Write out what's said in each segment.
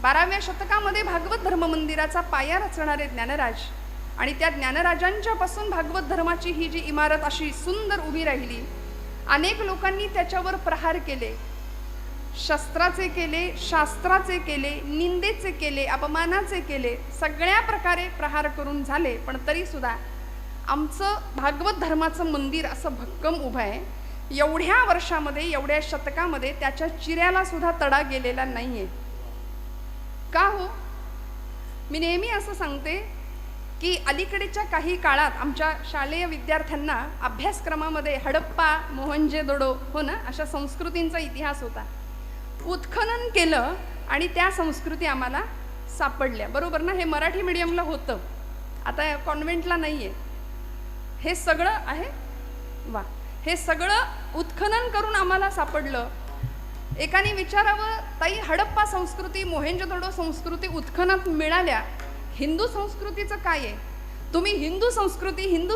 12व्या शतकामध्ये भागवत धर्म मंदिराचा पाया रचणारे ज्ञानराज आणि त्या ज्ञानराजांच्या पासून भागवत धर्माची ही जी इमारत अशी सुंदर उभी राहिली. अनेक लोकांनी त्याच्यावर प्रहार केले, शस्त्राचे केले, शास्त्राचे केले, निंदेचे केले, अपमानाचे केले, सगळ्या प्रकारे प्रहार करून झाले. पण तरी सुद्धा आमचं भागवत धर्माचं मंदिर असं भक्कम उभं आहे. एवढ्या वर्षामध्ये, एवढ्या शतकामध्ये त्याच्या चिऱ्याला सुद्धा तडा गेलेला नाहीये. का हो? मी नेहमी असं सांगते की अलीकडेच्या काही काळात आमच्या शालेय विद्यार्थ्यांना अभ्यासक्रमामध्ये हडप्पा, मोहनजोदडो, हो ना, अशा संस्कृतींचा इतिहास होता. उत्खनन केलं आणि त्या संस्कृती आम्हाला सापडल्या, बरोबर ना? हे मराठी मीडियमला होतं, आता कॉन्व्हेंटला नाही आहे. हे सगळं आहे, वा, हे सगळं उत्खनन करून आम्हाला सापडलं. एकाने विचारावं, ताई हडप्पा संस्कृती, मोहेंजोदडो संस्कृती उत्खनात मिळाल्या, हिंदू संस्कृतीचं काय आहे? तुम्ही हिंदू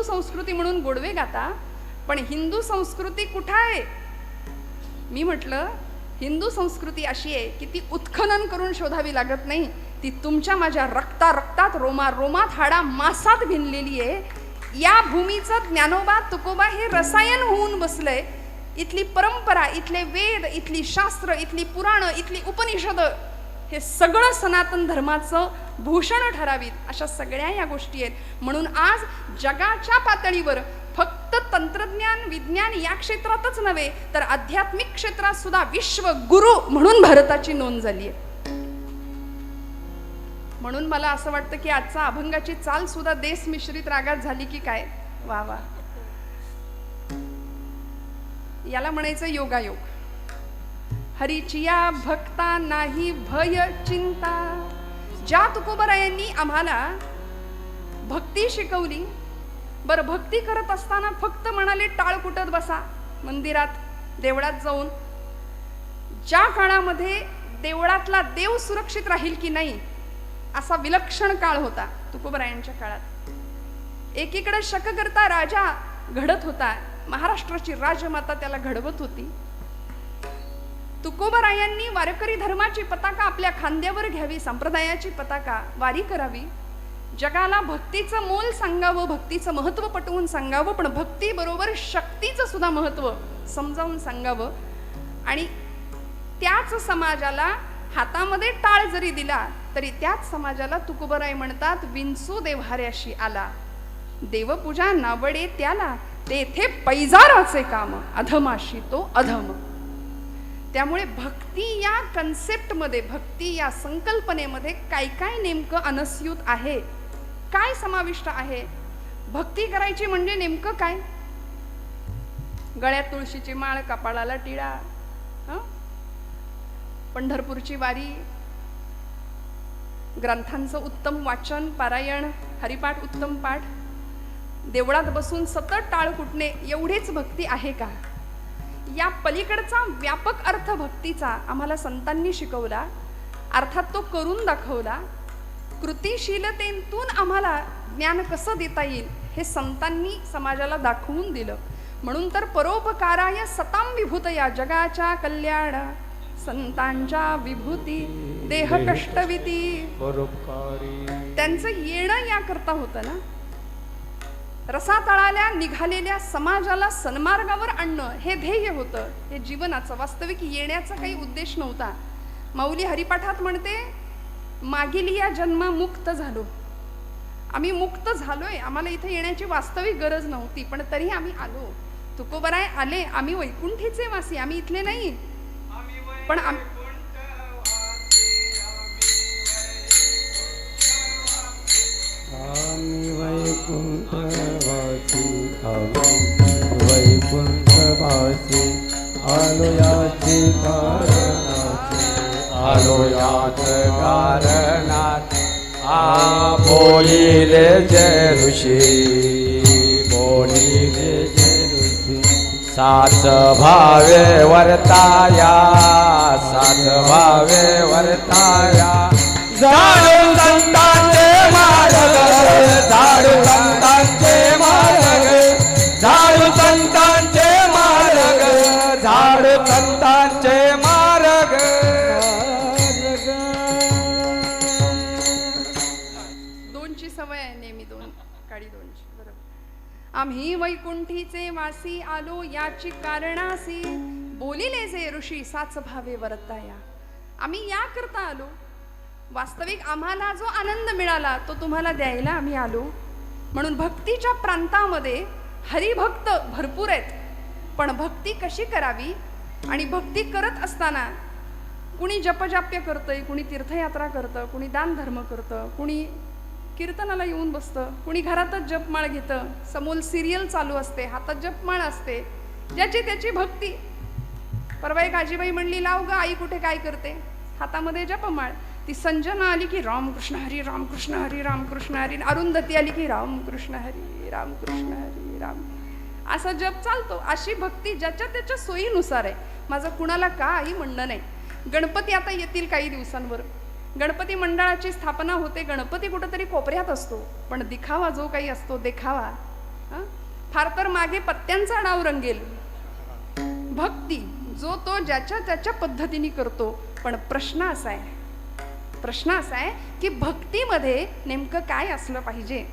संस्कृती म्हणून गोडवे गाता, पण हिंदू संस्कृती कुठं आहे? मी म्हटलं, हिंदू संस्कृती अशी आहे की ती उत्खनन करून शोधावी लागत नाही, ती तुमच्या माझ्या रक्तात, रोमात, हाडा मासात भिनलेली आहे. या भूमीचं ज्ञानोबा, तुकोबा हे रसायन होऊन बसलंय. इथली परंपरा, इथले वेद, इथली शास्त्र, इथली पुराणं, इथली उपनिषद, हे सगळं सनातन धर्माचं भूषण ठरावीत, अशा सगळ्या या गोष्टी आहेत. म्हणून आज जगाच्या पातळीवर फक्त तंत्रज्ञान, विज्ञान या क्षेत्रातच नव्हे तर आध्यात्मिक क्षेत्रात सुद्धा विश्वगुरु म्हणून भारताची नोंद झाली आहे. म्हणून मला असं वाटतं की आजचा अभंगाची चाल सुद्धा देश मिश्रित रागात झाली की काय. वा वा, याला म्हणायचं योगायोग. हरीचिया भक्ता नाही भय चिंता. ज्या तुकोबरायांनी आम्हाला भक्ती शिकवली, बरं भक्ती करत असताना फक्त म्हणाले टाळ कुटत बसा मंदिरात, देवळात जाऊन. ज्या काळामध्ये देवळातला देव सुरक्षित राहील की नाही असा विलक्षण काळ होता तुकोबरायांच्या काळात. एकीकडे शककर्ता राजा घडत होता, महाराष्ट्राची राजमाता त्याला घडवत होती. तुकोबरायांनी वारकरी धर्माची पताका आपल्या खांद्यावर घ्यावी, संप्रदायाची पताका वारी करावी, जगाला भक्तीचं मोल सांगावं, भक्तीचं महत्त्व पटवून सांगावं, पण भक्ती बरोबर शक्तीचं सुद्धा महत्त्व समजावून सांगावं. आणि त्याच समाजाला हातामध्ये टाळ जरी दिला तरी त्याच समाजाला तुकोबराय म्हणतात, विंचू देव्हाऱ्याशी आला, देवपूजा नावडे त्याला, तेथे पैजाराचे काम, अधमाशी तो अधम. त्यामुळे भक्ती या कन्सेप्टमध्ये, भक्ती या संकल्पनेमध्ये काय काय नेमकं अनस्यूत आहे, काय समाविष्ट आहे? भक्ती करायची म्हणजे नेमकं काय? गळ्यात तुळशीची माळ, कपाळाला टिळा, पंढरपूरची वारी, ग्रंथांचं उत्तम वाचन, पारायण, हरिपाठ, उत्तम पाठ, देवळात बसून सतत टाळ कुटणे, एवढीच भक्ती आहे का? या पलीकडचा व्यापक अर्थ भक्तीचा आम्हाला संतांनी शिकवला, अर्थात तो करून दाखवला. कृतिशीलतेतून आम्हाला ज्ञान कसं देता येईल हे संतांनी समाजाला दाखवून दिलं. म्हणून तर परोपकाराय सताम विभूतया, जगाच्या कल्याण संतांच्या विभूती, देह कष्टविती. त्यांचं येणं या करता होतं ना, रसातळाला निघालेल्या समाजाला सन्मार्गावर आणणं हे ध्येय होतं, हे जीवनाचं. वास्तविक येण्याचा काही उद्देश नव्हता. माऊली हरिपाठात म्हणते, मागील या जन्मा मुक्त झालो. आम्ही मुक्त झालोय, आम्हाला इथे येण्याची वास्तविक गरज नव्हती, पण तरी आम्ही आलो. तुकोबराय आले, आम्ही वैकुंठीचे वासी, आम्ही इथले नाही. पण आम्ही वैकुंठवासी, वैकुंठवासी, आलो याचे कारणाचे, आलो याच कारणात. बोलिले जय ऋषी, बोलिले जय ऋषी. साच भावे वर्ताया, साच भावे वर्ताया. जाणून संतांचे मार्ग, झाडू संतांचे मार्ग, झाडू संतांचे मार्ग, झाडू संतांचे मार्ग. 2:02 बरोबर. आम्ही वैकुंठीचे वासी आलो याची कारणासी, बोलिले जे ऋषी साच भावे वर्ताया. आम्ही या करता आलो, वास्तविक आम्हाला जो आनंद मिळाला तो तुम्हाला द्यायला आम्ही आलो. म्हणून भक्तीच्या प्रांतामध्ये हरिभक्त भरपूर आहेत, पण भक्ती कशी करावी आणि भक्ती करत असताना कुणी जपजाप्य करतंय, कुणी तीर्थयात्रा करतं, कुणी दान धर्म करतं, कुणी कीर्तनाला येऊन बसतं, कुणी घरातच जपमाळ घेतं, समोर सिरियल चालू असते, हातात जपमाळ असते, ज्याची त्याची भक्ती. परवा एक आजीबाई म्हणली, लाव ग आई कुठे काय करते, हातामध्ये जपमाळ. ती संजना आली की रामकृष्ण हरी रामकृष्ण हरी रामकृष्ण हरी, अरुंधती आली की रामकृष्ण हरी रामकृष्ण हरी राम, असा जप चालतो. अशी भक्ती ज्याच्या त्याच्या सोयीनुसार आहे. माझं कुणाला काही म्हणणं नाही. गणपती आता येतील काही दिवसांवर, गणपती मंडळाची स्थापना होते, गणपती कुठंतरी कोपऱ्यात असतो, पण दिखावा जो काही असतो, देखावा फार तर मागे पत्त्यांचा डाव रंगेल. भक्ती जो तो ज्याच्या त्याच्या पद्धतीने करतो. पण प्रश्न असा आहे की भक्तीमध्ये नेमकं काय असलं पाहिजे,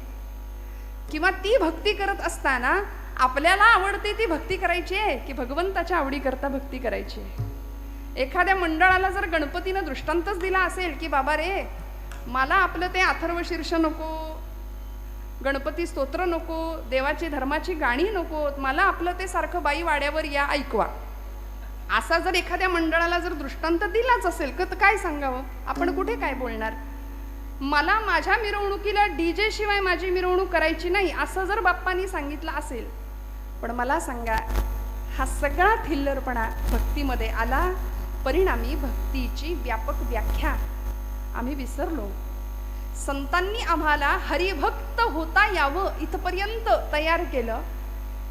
किंवा ती भक्ती करत असताना आपल्याला आवडते ती भक्ती करायची आहे की भगवंताच्या आवडीकरता भक्ती करायची आहे. एखाद्या मंडळाला जर गणपतीनं दृष्टांतच दिला असेल की बाबा रे, मला आपलं ते अथर्व शीर्ष नको, गणपती स्तोत्र नको, देवाची धर्माची गाणी नको, मला आपलं ते सारखं बाई वाड्यावर या ऐकवा, असा जर एखाद्या मंडळाला जर दृष्टांत दिलाच असेल तर काय सांगावं, आपण कुठे काय बोलणार. मला माझ्या मिरवणुकीला डीजे शिवाय माझी मिरवणूक करायची नाही असं जर बाप्पांनी सांगितलं असेल, पण मला सांगा, हा सगळा थिल्लरपणा भक्तीमध्ये आला. परिणामी भक्तीची व्यापक व्याख्या आम्ही विसरलो. संतांनी आम्हाला हरिभक्त होता यावं इथपर्यंत तयार केलं,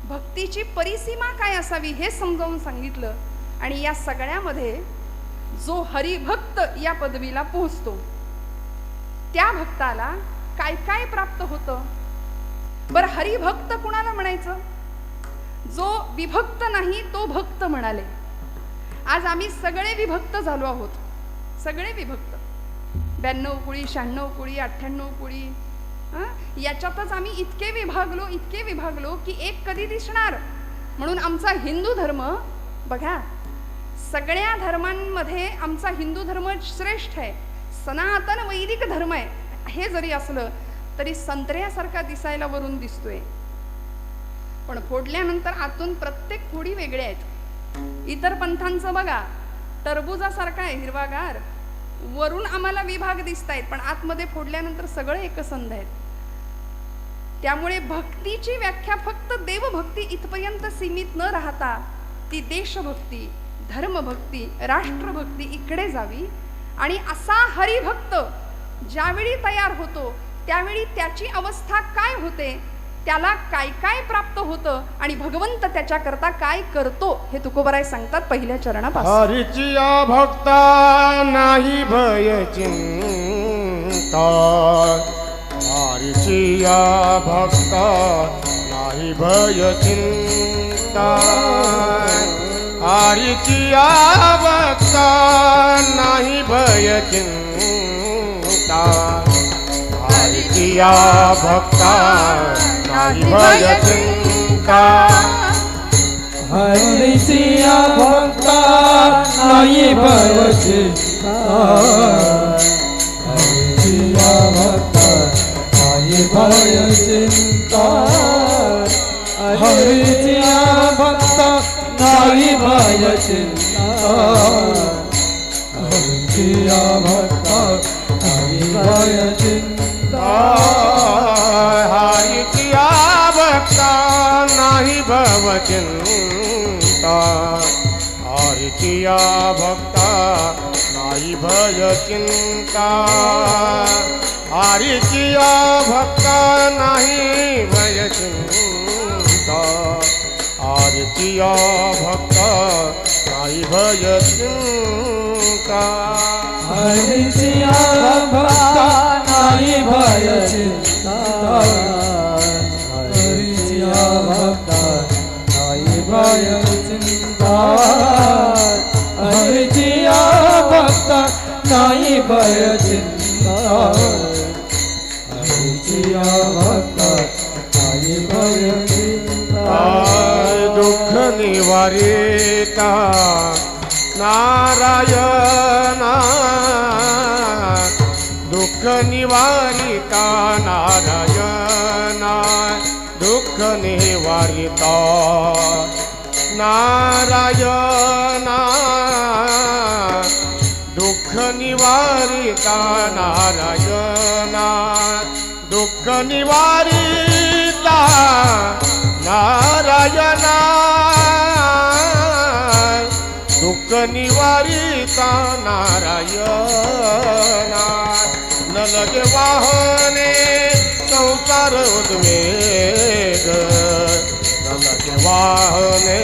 भक्तीची परिसीमा काय असावी हे समजावून सांगितलं. आणि या सगळ्यामध्ये जो हरिभक्त या पदवीला पोहोचतो त्या भक्ताला काय काय प्राप्त होतं. बरं, हरिभक्त कुणाला म्हणायचं? जो विभक्त नाही तो भक्त म्हणाले. आज आम्ही सगळे विभक्त झालो आहोत, सगळे विभक्त. 92 कुळी, 96 कुळी, 98 कुळी, याच्यातच आम्ही इतके विभागलो की एक कधी दिसणार. म्हणून आमचा हिंदू धर्म बघा, सगळ्या धर्मांमध्ये आमचा हिंदू धर्म श्रेष्ठ आहे, सनातन वैदिक धर्म आहे. हे जरी असलं तरी संत्र्यासारखा दिसायला वरून दिसतोय, पण फोडल्यानंतर आतून प्रत्येक फोडी वेगळ्या आहेत. इतर पंथांचं बघा, टरबुजासारखा आहे हिरवागार, वरून आम्हाला विभाग दिसत आहेत, पण आतमध्ये फोडल्यानंतर सगळं एकसंध आहेत. त्यामुळे भक्तीची व्याख्या फक्त देवभक्ती इथपर्यंत सीमित न राहता ती देशभक्ती, धर्मभक्ती, राष्ट्रभक्ती इकडे जावी. आणि असा हरिभक्त ज्यावेळी तयार होतो त्यावेळी त्याची अवस्था काय होते, त्याला काय काय प्राप्त होतं आणि भगवंत त्याच्याकरता काय करतो हे तुकोबराय सांगतात पहिल्या चरणापासून. हरीची भक्ता नाही भय चिंता, हरीची भक्ता नाही भय चिंता, हरीची भक्ता नाही भय चिंता, हरीची भक्ता नाही भय चिंता, हरीची भक्ता नाही भय चिंता, हरीची भक्ता नाही भय चिंता, हरीची भक्ता नाही भय चिंता, हरीची भक्ता नाही भय चिंता, हरीची भक्ता नाही भव चिंता, हरीची भक्ता नाही भय चिंता, हरीची भक्ता नाही भय चिंता, हरीची भक्ता नाही भय चिंता, हरीची भक्ता नाही भय चिंता, हरीची भक्ता नाही भय चिंता, हरीची भक्ता नाही भय चिंता, हरीची भक्ता नाही भय चिंता दुःख निवारिता नारायणा दुःख निवारिता नारायणा दुःख निवारिता नारायणा दुःख निवारिता नारायणा दुःख निवारिता नारायणा दुःख निवारिता नारायणा न लगे वाहने संसार उद्वेग न लगे वाहने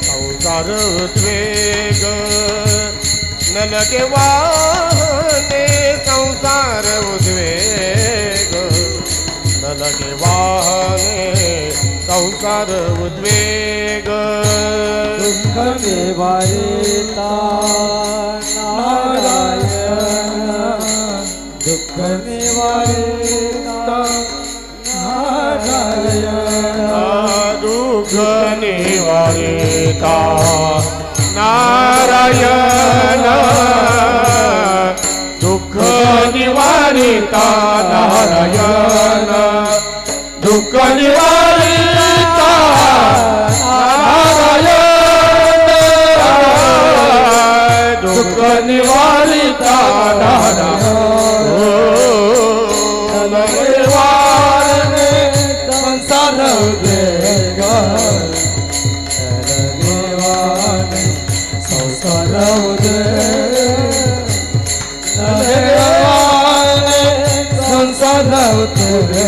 संसार उद्वेग न लगे वाहने संसार उद्वेग न लगे वाहने संसार उद्वेग दुःख निवारिता नारायण दुःख निवारिता नारायण दुःख निवारिता नारायण दुःख निवारिता नारायण दुःख निवारिता नारायण दुःख निवारिता नारायण निवारणे संसार उद्वेग निवारणे संसार उद्वेग निवारणे संसार उद्वेग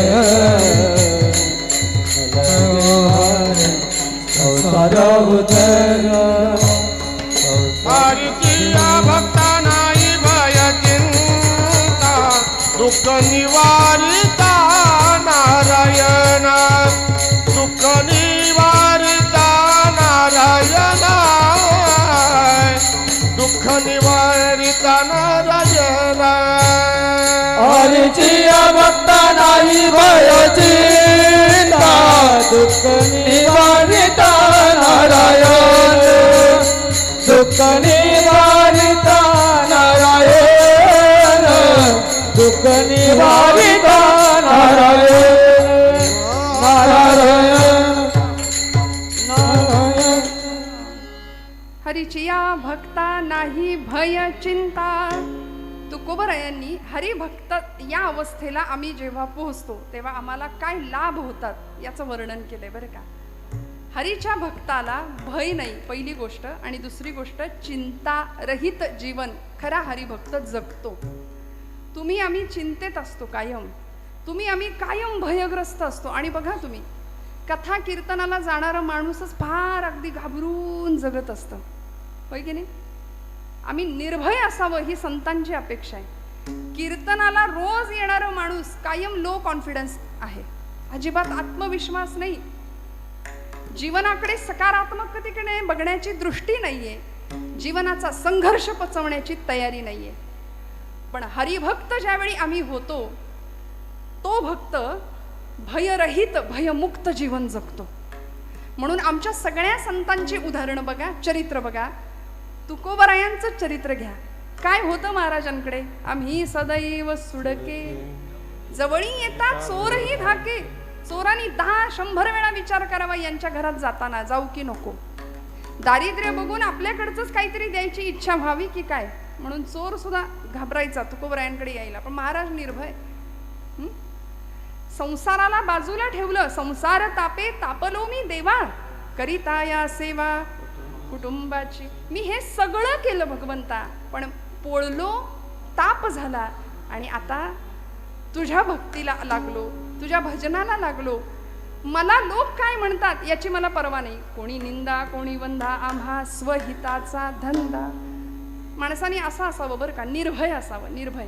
संसार उद्वेग हरिया भक्ता नाही भय चिंता दुःख निवारिता नारायण दुःख निवारिता नारायण दुःख निवारिता नारायण हरिया भक्ता नाही भय चिंता दुःख निवारिता नारायण दुःख निवारिता नारायण दुःख निवारिता नारायण नारायण नारायण हरीचिया भक्ता नाही भय चिंता. तुकोबरायांनी हरिभक्त या अवस्थेला आम्ही जेव्हा पोहोचतो तेव्हा आम्हाला काय लाभ होतात याचं वर्णन केलंय बरं का. हरीच्या भक्ताला भय नाही पहिली गोष्ट, आणि दुसरी गोष्ट चिंता रहित जीवन खरा हरिभक्त जगतो. तुम्ही आम्ही चिंतेत असतो कायम, तुम्ही आम्ही कायम भयग्रस्त असतो. आणि बघा तुम्ही कथा कीर्तनाला जाणारा माणूसच फार अगदी घाबरून जगत असतं, होय की नाही. आम्ही निर्भय असावं ही संतांची अपेक्षा आहे. कीर्तनाला रोज येणारा माणूस कायम लो कॉन्फिडन्स आहे, अजिबात आत्मविश्वास नाही, जीवनाकडे सकारात्मकतेकडे बघण्याची दृष्टी नाहीये, जीवनाचा संघर्ष पचवण्याची तयारी नाहीये. पण हरिभक्त ज्यावेळी आम्ही होतो तो भक्त भयरहित भयमुक्त जीवन जगतो. म्हणून आमच्या सगळ्या संतांची उदाहरणं बघा, चरित्र बघा. तुकोबरायांचं चरित्र घ्या. काय होतं महाराजांकडे, आम्ही सदैव सुडके जवळी येतात चोरही धाके. चोरांनी 10-100 वेळा विचार करावा यांच्या घरात जाताना जाऊ की नको. दारिद्र्य बघून आपल्याकडचंच काहीतरी द्यायची इच्छा व्हावी की काय, म्हणून चोर सुद्धा घाबरायचा तुकोबरायांकडे यायला. पण महाराज निर्भय. संसाराला बाजूला ठेवलं. संसार तापे तापलो मी देवा, करिता या सेवा कुटुंबाची. मी हे सगळं केलं भगवंता, पण पोळलो, ताप झाला, आणि आता तुझ्या भक्तीला लागलो, तुझ्या भजनाला लागलो. मला लोक काय म्हणतात याची मला पर्वा नाही. कोणी निंदा कोणी वंदा, आम्हा स्वहिताचा धंदा. माणसाने असं असावं बरं का, निर्भय असावं, निर्भय.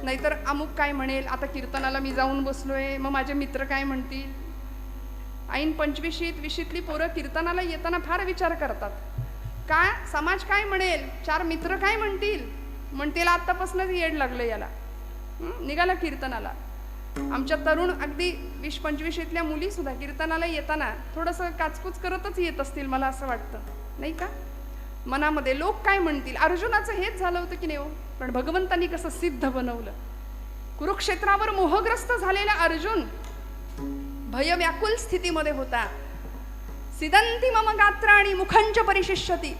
नाहीतर अमुक काय म्हणेल, आता कीर्तनाला मी जाऊन बसलोय, मग माझे मित्र काय म्हणतील. ऐन 25शीत 20शीतली पोरं कीर्तनाला येताना फार विचार करतात. काय समाज काय म्हणेल, 4 मित्र काय म्हणतील, म्हणतील आत्तापासूनच येड लागलं याला, निघाला कीर्तनाला. आमच्या तरुण अगदी 20-25 इथल्या मुली सुद्धा कीर्तनाला येताना थोडंसं काचकूच करतच येत असतील, मला असं वाटतं, नाही का? मनामध्ये लोक काय म्हणतील. अर्जुनाचं हेच झालं होतं की नाही हो, पण भगवंतांनी कसं सिद्ध बनवलं. कुरुक्षेत्रावर मोहग्रस्त झालेला अर्जुन भयव्याकुल स्थितीमध्ये होता. सिदंती मम गात्राणी मुखंच परिशिष्यती,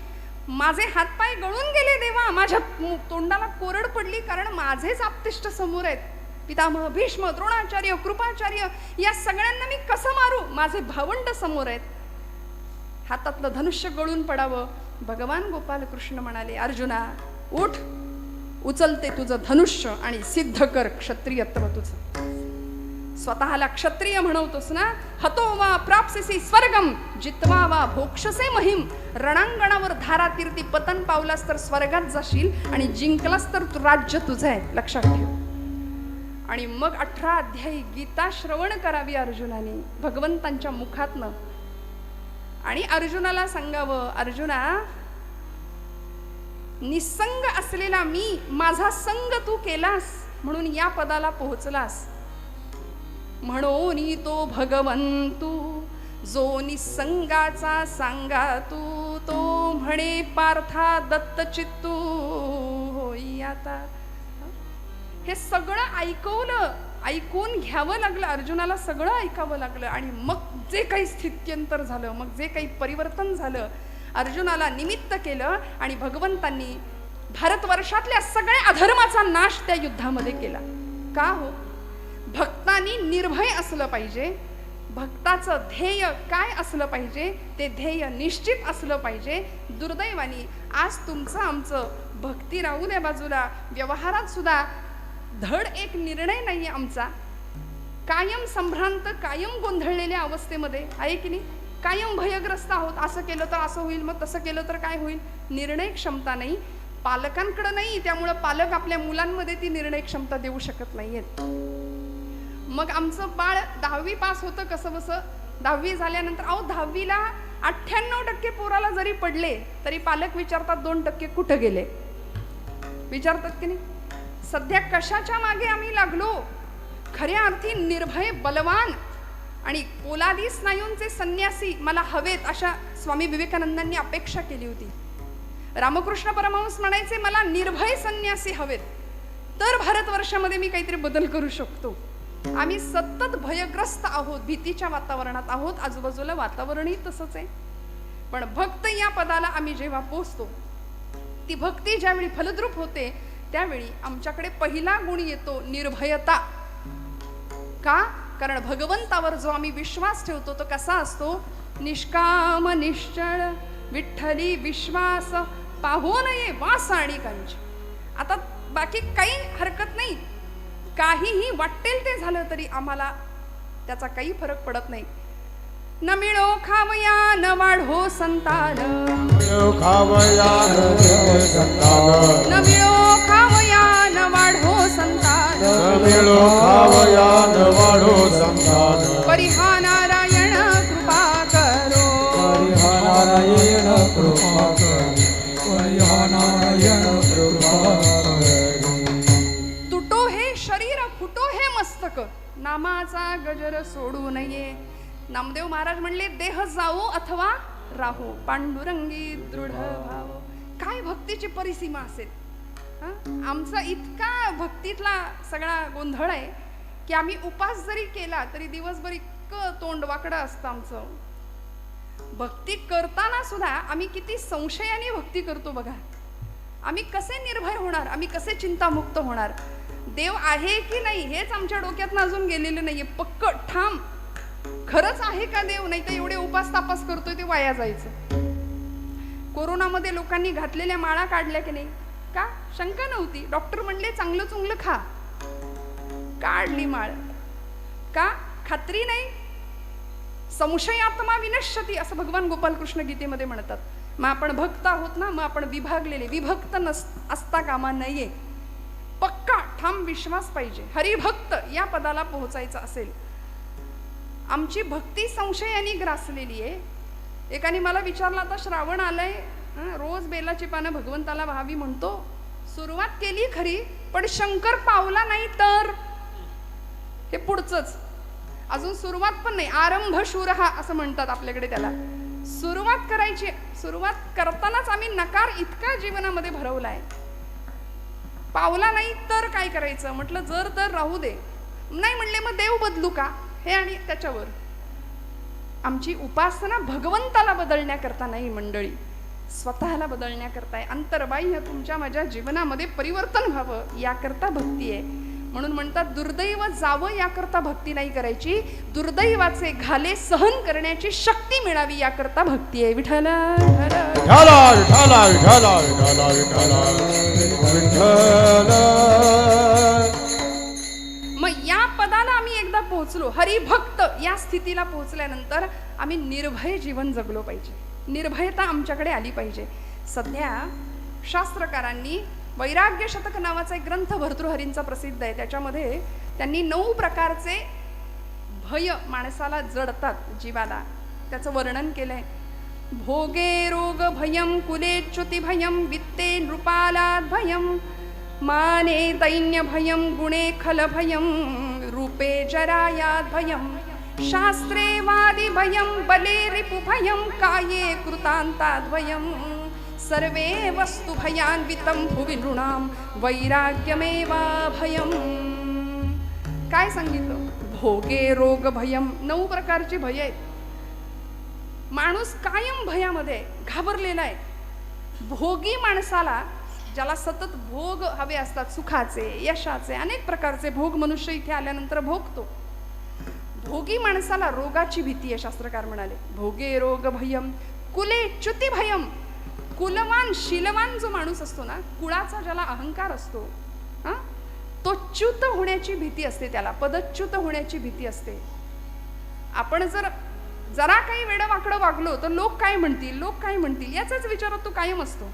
माझे हातपाय गळून गेले देवा, माझ्या तोंडाला कोरड पडली, कारण माझेच आप्तेष्ट समोर आहेत. पितामह भीष्म, द्रोणाचार्य, कृपाचार्य, या सगळ्यांना मी कसं मारू, माझे भावंड समोर आहेत. हातातलं धनुष्य गळून पडावं. भगवान गोपाल कृष्ण म्हणाले, अर्जुना उठ, उचलते तुझं धनुष्य आणि सिद्ध कर क्षत्रियत्व तुझं. स्वतःला क्षत्रिय म्हणवतोस ना, हतो वा प्राप्सिसी स्वर्गम जित्वा वा भोक्षसे महिम. रणांगणावर धारा तीर्थी पतन पावलास तर स्वर्गात जाशील आणि जिंकलास तर राज्य तुझं आहे, लक्षात ठेव. आणि मग 18 अध्यायी गीता श्रवण करावी अर्जुनाने भगवंतांच्या मुखातनं. आणि अर्जुनाला सांगावं, अर्जुना निसंग असलेला मी, माझा संग तू केलास म्हणून या पदाला पोहोचलास. म्हणून तो भगवंतू जो निसंगाचा सांगा तू, तो म्हणे पार्था दत्त चित्तू होई आता. हे सगळं ऐकवलं, ऐकून घ्यावं लागलं अर्जुनाला, सगळं ऐकावं लागलं. आणि मग जे काही स्थित्यंतर झालं, मग जे काही परिवर्तन झालं, अर्जुनाला निमित्त केलं आणि भगवंतांनी भारतवर्षातल्या सगळ्या अधर्माचा नाश त्या युद्धामध्ये केला. का हो? भक्तांनी निर्भय असलं पाहिजे. भक्ताचं ध्येय काय असलं पाहिजे, ते ध्येय निश्चित असलं पाहिजे. दुर्दैवानी आज तुमचं आमचं भक्ती राहू द्या बाजूला, व्यवहारात सुद्धा धड एक निर्णय नाही आमचा. कायम संभ्रांत, कायम गोंधळलेल्या अवस्थेमध्ये आहे की नाही. कायम भयग्रस्त आहोत. असं केलं तर असं होईल, मग तसं केलं तर काय होईल. निर्णय क्षमता नाही, पालकांकडे नाही. त्यामुळं पालक आपल्या मुलांमध्ये ती निर्णय क्षमता देऊ शकत नाहीयेत. मग आमचं बाळ 10वी पास होतं कसं बसं. 10वी झाल्यानंतर, अहो 10वीला 98% पोराला जरी पडले तरी पालक विचारतात 2% कुठं गेले, विचारतात की नाही. सध्या कशाच्या मागे आम्ही लागलो. खऱ्या अर्थी निर्भय, बलवान आणि पोलादी स्नायूंचे संन्यासी मला हवेत, अशा स्वामी विवेकानंदांनी अपेक्षा केली होती. रामकृष्ण परमहंस म्हणायचे, मला निर्भय संन्यासी हवेत, तर भारतवर्षामध्ये मी काहीतरी बदल करू शकतो. आम्ही सतत भयग्रस्त आहोत, भीतीच्या वातावरणात आहोत. आजूबाजूला वातावरणही तसंच आहे. पण भक्त या पदाला आम्ही जेव्हा पोचतो, ती भक्ती ज्यावेळी फलद्रूप होते, त्यावेळी आमच्याकडे पहिला गुण येतो निर्भयता. का? कारण भगवंतावर जो आम्ही विश्वास ठेवतो तो कसा असतो, निष्काम निश्चळ विठ्ठली विश्वास पाहू नये वास आणि कांची. आता बाकी काही हरकत नाही, काहीही वाटेल ते झालं तरी आम्हाला त्याचा काही फरक पडत नाही. न मिळो खावया न वाढो संतान, न मिळो खावया न वाढो संतान, परिहा नारायण कृपा करो, तुटो हे शरीर फुटो हे मस्तक, नामाचा गजर सोडू नये. नामदेव महाराज म्हणले, देह जावो अथवा राहो, पांडुरंगी दृढ भाव. काय भक्तीची परिसीमा असेल. आमचा इतका भक्तीतला सगळा गोंधळ आहे की आम्ही उपास जरी केला तरी दिवसभर इतकं तोंड वाकडं असतं आमचं. भक्ती करताना सुद्धा आम्ही किती संशयाने भक्ती करतो बघा. आम्ही कसे निर्भय होणार, आम्ही कसे चिंतामुक्त होणार. देव आहे की नाही हेच आमच्या डोक्यातनं अजून गेलेलं नाहीये. पक्क ठाम खरंच आहे का देव, नाही तर एवढे उपास तापास करतोय ते वाया जायचं. कोरोनामध्ये लोकांनी घातलेल्या माळा काढल्या की नाही, का? शंका नव्हती. डॉक्टर म्हणले चांगलं चुंगलं खा, काढली माळ. का? खात्री नाही. संशयात्मा विनश्यती असं भगवान गोपाल कृष्ण गीतेमध्ये म्हणतात. मग आपण भक्त आहोत ना, मग आपण विभागलेले, विभक्त असता कामा नये. पक्का ठाम विश्वास पाहिजे. हरिभक्त या पदाला पोहोचायचं असेल. आमची भक्ती संशयाने ग्रासलेली आहे. एकाने मला विचारलं, आता श्रावण आलंय, रोज बेलाची पानं भगवंताला व्हावी म्हणतो, सुरुवात केली खरी, पण शंकर पावला नाही तर हे पुढचंच. अजून सुरुवात पण नाही. आरंभ शूर हा असं म्हणतात आपल्याकडे त्याला. सुरुवात करायची. सुरुवात करतानाच आम्ही नकार इतका जीवनामध्ये भरवलाय. पावला नाही तर काय करायचं म्हटलं, जर तर राहू दे. नाही म्हणले मग देव बदलू का, हे आणि त्याच्यावर. आमची उपासना भगवंताला बदलण्याकरता नाही मंडळी, स्वतःला बदलण्याकरता. अंतर्बाह्य तुमच्या माझ्या जीवनामध्ये परिवर्तन व्हावं याकरता भक्ती आहे. म्हणून म्हणतात दुर्दैव जावं याकरता भक्ती नाही करायची, दुर्दैवाचे घाले सहन करण्याची शक्ती मिळावी याकरता भक्ती आहे. विठ्ठल मग या पदाला आम्ही एकदा पोहोचलो, हरिभक्त या स्थितीला पोहोचल्यानंतर आम्ही निर्भय जीवन जगलो पाहिजे. निर्भयता आमच्याकडे आली पाहिजे. सध्या शास्त्रकारांनी वैराग्य शतक नावाचा एक ग्रंथ भर्तृहरींचा प्रसिद्ध आहे. त्याच्यामध्ये त्यांनी 9 प्रकारचे भय माणसाला जडतात जीवाला, त्याचं वर्णन केलंय. भोगे रोग भयम, कुलेच्युती भयम, वित्ते नृपालाद भयम, माने दैन्य भयम, गुणे खल भयम, रूपे जरायाद भयम, शास्त्रे वादी भयम, बले रिपु भयम, काये कृतांताद भयम, सर्वे वस्तु भयान्वितं भुवि नृणां वैराग्यमेवा भयम. काय सांगितलं? भोगे रोग भयम. 9 प्रकारची भय आहेत. माणूस कायम भयामध्ये घाबरलेला आहे. भोगी माणसाला, ज्याला सतत भोग हवे असतात, सुखाचे यशाचे अनेक प्रकारचे भोग मनुष्य इथे आल्यानंतर भोगतो. भोगी माणसाला रोगाची भीती आहे. शास्त्रकार म्हणाले भोगे रोग भयम, कुले च्युती भयम. कुलवान शीलवान जो माणूस असतो ना, कुळाचा ज्याला अहंकार असतो, तो च्युत होण्याची भीती असते, त्याला पदच्युत होण्याची भीती असते. आपण जरा काही वेडवाकडं वागलो तर लोक काय म्हणतील, लोक काय म्हणतील याचाच विचारात तो कायम असतो.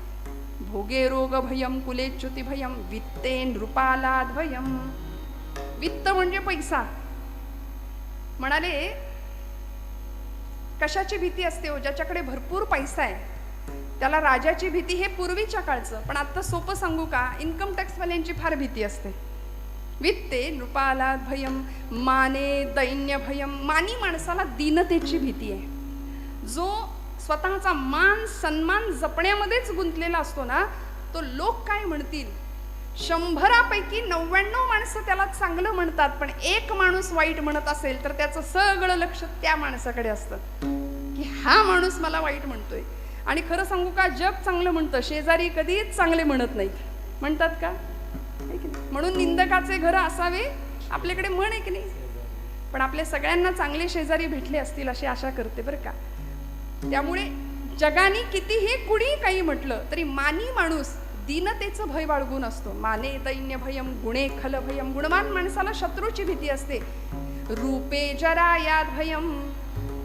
भोगे रोग भयम, कुलेच्युती भयम, वित्ते नृपालाद भयम. वित्त म्हणजे पैसा. म्हणाले कशाची भीती असते हो? ज्याच्याकडे भरपूर पैसा आहे त्याला राजाची भीती. हे पूर्वीच्या काळचं, पण आता सोपं सांगू का, इन्कम टॅक्स वाल्यांची फार भीती असते. वित्ते नृपालाद भयम, माने दैन्य भयम. मानी माणसाला दीनतेची भीती आहे. जो स्वतःचा मान सन्मान जपण्यामध्येच गुंतलेला असतो ना, तो लोक काय म्हणतील. 100पैकी 99 माणसं त्याला चांगलं म्हणतात, पण एक माणूस वाईट म्हणत असेल तर त्याचं सगळं लक्ष त्या माणसाकडे असतं की हा माणूस मला वाईट म्हणतोय. आणि खरं सांगू का, जग चांगलं म्हणतं, शेजारी कधीच चांगले म्हणत नाहीत. म्हणतात का? म्हणून निंदकाचे घर असावे आपल्याकडे म्हण आहे की नाही. पण आपल्या सगळ्यांना चांगले शेजारी भेटले असतील अशी आशा करते बरं का. त्यामुळे जगाने कितीही कुणी काही म्हटलं तरी मानी माणूस दीनतेचं भय बाळगून असतो. माने दैन्य भयम, गुणे खल भयम. गुणवान माणसाला शत्रूची भीती असते. रूपे जरायाद भयम.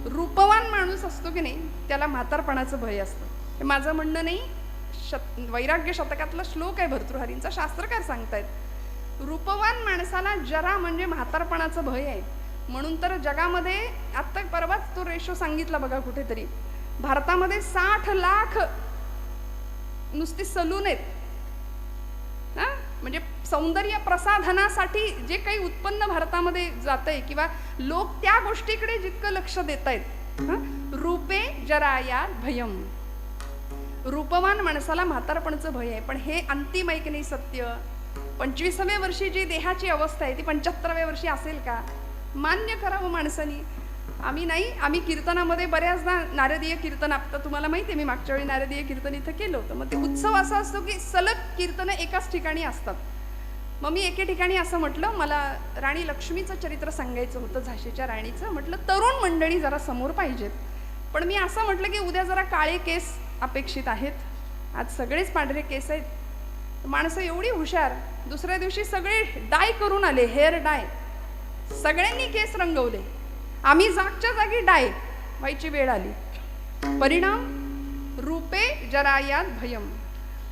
रूपवान माणूस असतो की नाही त्याला म्हातारपणाचं भय असतं. हे माझं म्हणणं नाही, वैराग्य शतकातला श्लोक आहे भर्तृहरींचा, शास्त्रकार सांगतायत. रूपवान माणसाला जरा म्हणजे म्हातारपणाचं भय आहे. म्हणून तर जगामध्ये आत्ता परवाच तो रेशो सांगितला बघा कुठेतरी, भारतामध्ये 60 लाख नुसती सलून आहेत. म्हणजे सौंदर्य प्रसाधनासाठी जे काही उत्पन्न भारतामध्ये जातंय किंवा लोक त्या गोष्टीकडे जितकं लक्ष देत आहेत. रूपे जरायाद भयम. रूपवान माणसाला म्हातारपणाचं भय आहे. पण हे अंतिम आहे की नाही सत्य. 25व्या वर्षी जी देहाची अवस्था आहे ती 75व्या वर्षी असेल का? मान्य करावं माणसानी. आम्ही कीर्तनामध्ये बऱ्याचदा नारदीय कीर्तन, आता तुम्हाला माहिती आहे मी मागच्या वेळी नारदीय कीर्तन इथं केलं होतं. मग ते उत्सव असा असतो की सलग कीर्तनं एकाच ठिकाणी असतात. मग मी एके ठिकाणी असं म्हटलं, मला राणी लक्ष्मीचं चरित्र सांगायचं होतं, झाशीच्या राणीचं. म्हटलं तरुण मंडळी जरा समोर पाहिजेत. पण मी असं म्हटलं की उद्या जरा काळे केस अपेक्षित आहेत, आज सगळेच पांढरे केस आहेत. माणसं एवढी हुशार, दुसऱ्या दिवशी सगळे डाय करून आले, हेअर डाय. सगळ्यांनी केस रंगवले. आम्ही जागच्या जागी डाय व्हायची वेळ आली. परिणाम रूपे जरायाद भयम.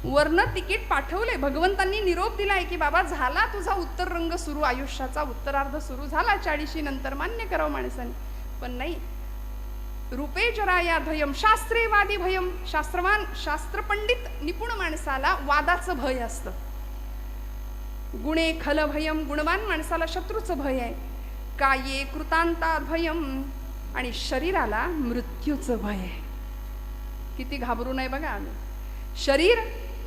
वर्ण तिकीट पाठवले, भगवंतांनी निरोप दिलाय की बाबा झाला तुझा उत्तर रंग सुरू, आयुष्याचा उत्तरार्ध सुरू झाला 40 नंतर. मान्य करावं माणसाने. पण नाही, रूपे जरायाद भयम, शास्त्रे वादी भयम. शास्त्रवान शास्त्रपंडित निपुण माणसाला वादाचं भय असतं. गुणे खल भयम. गुणवान माणसाला शत्रूचं भय आहे. काये कृतांता भयम, आणि शरीराला मृत्यूचं भय आहे. किती घाबरू नये बघा आम्ही. शरीर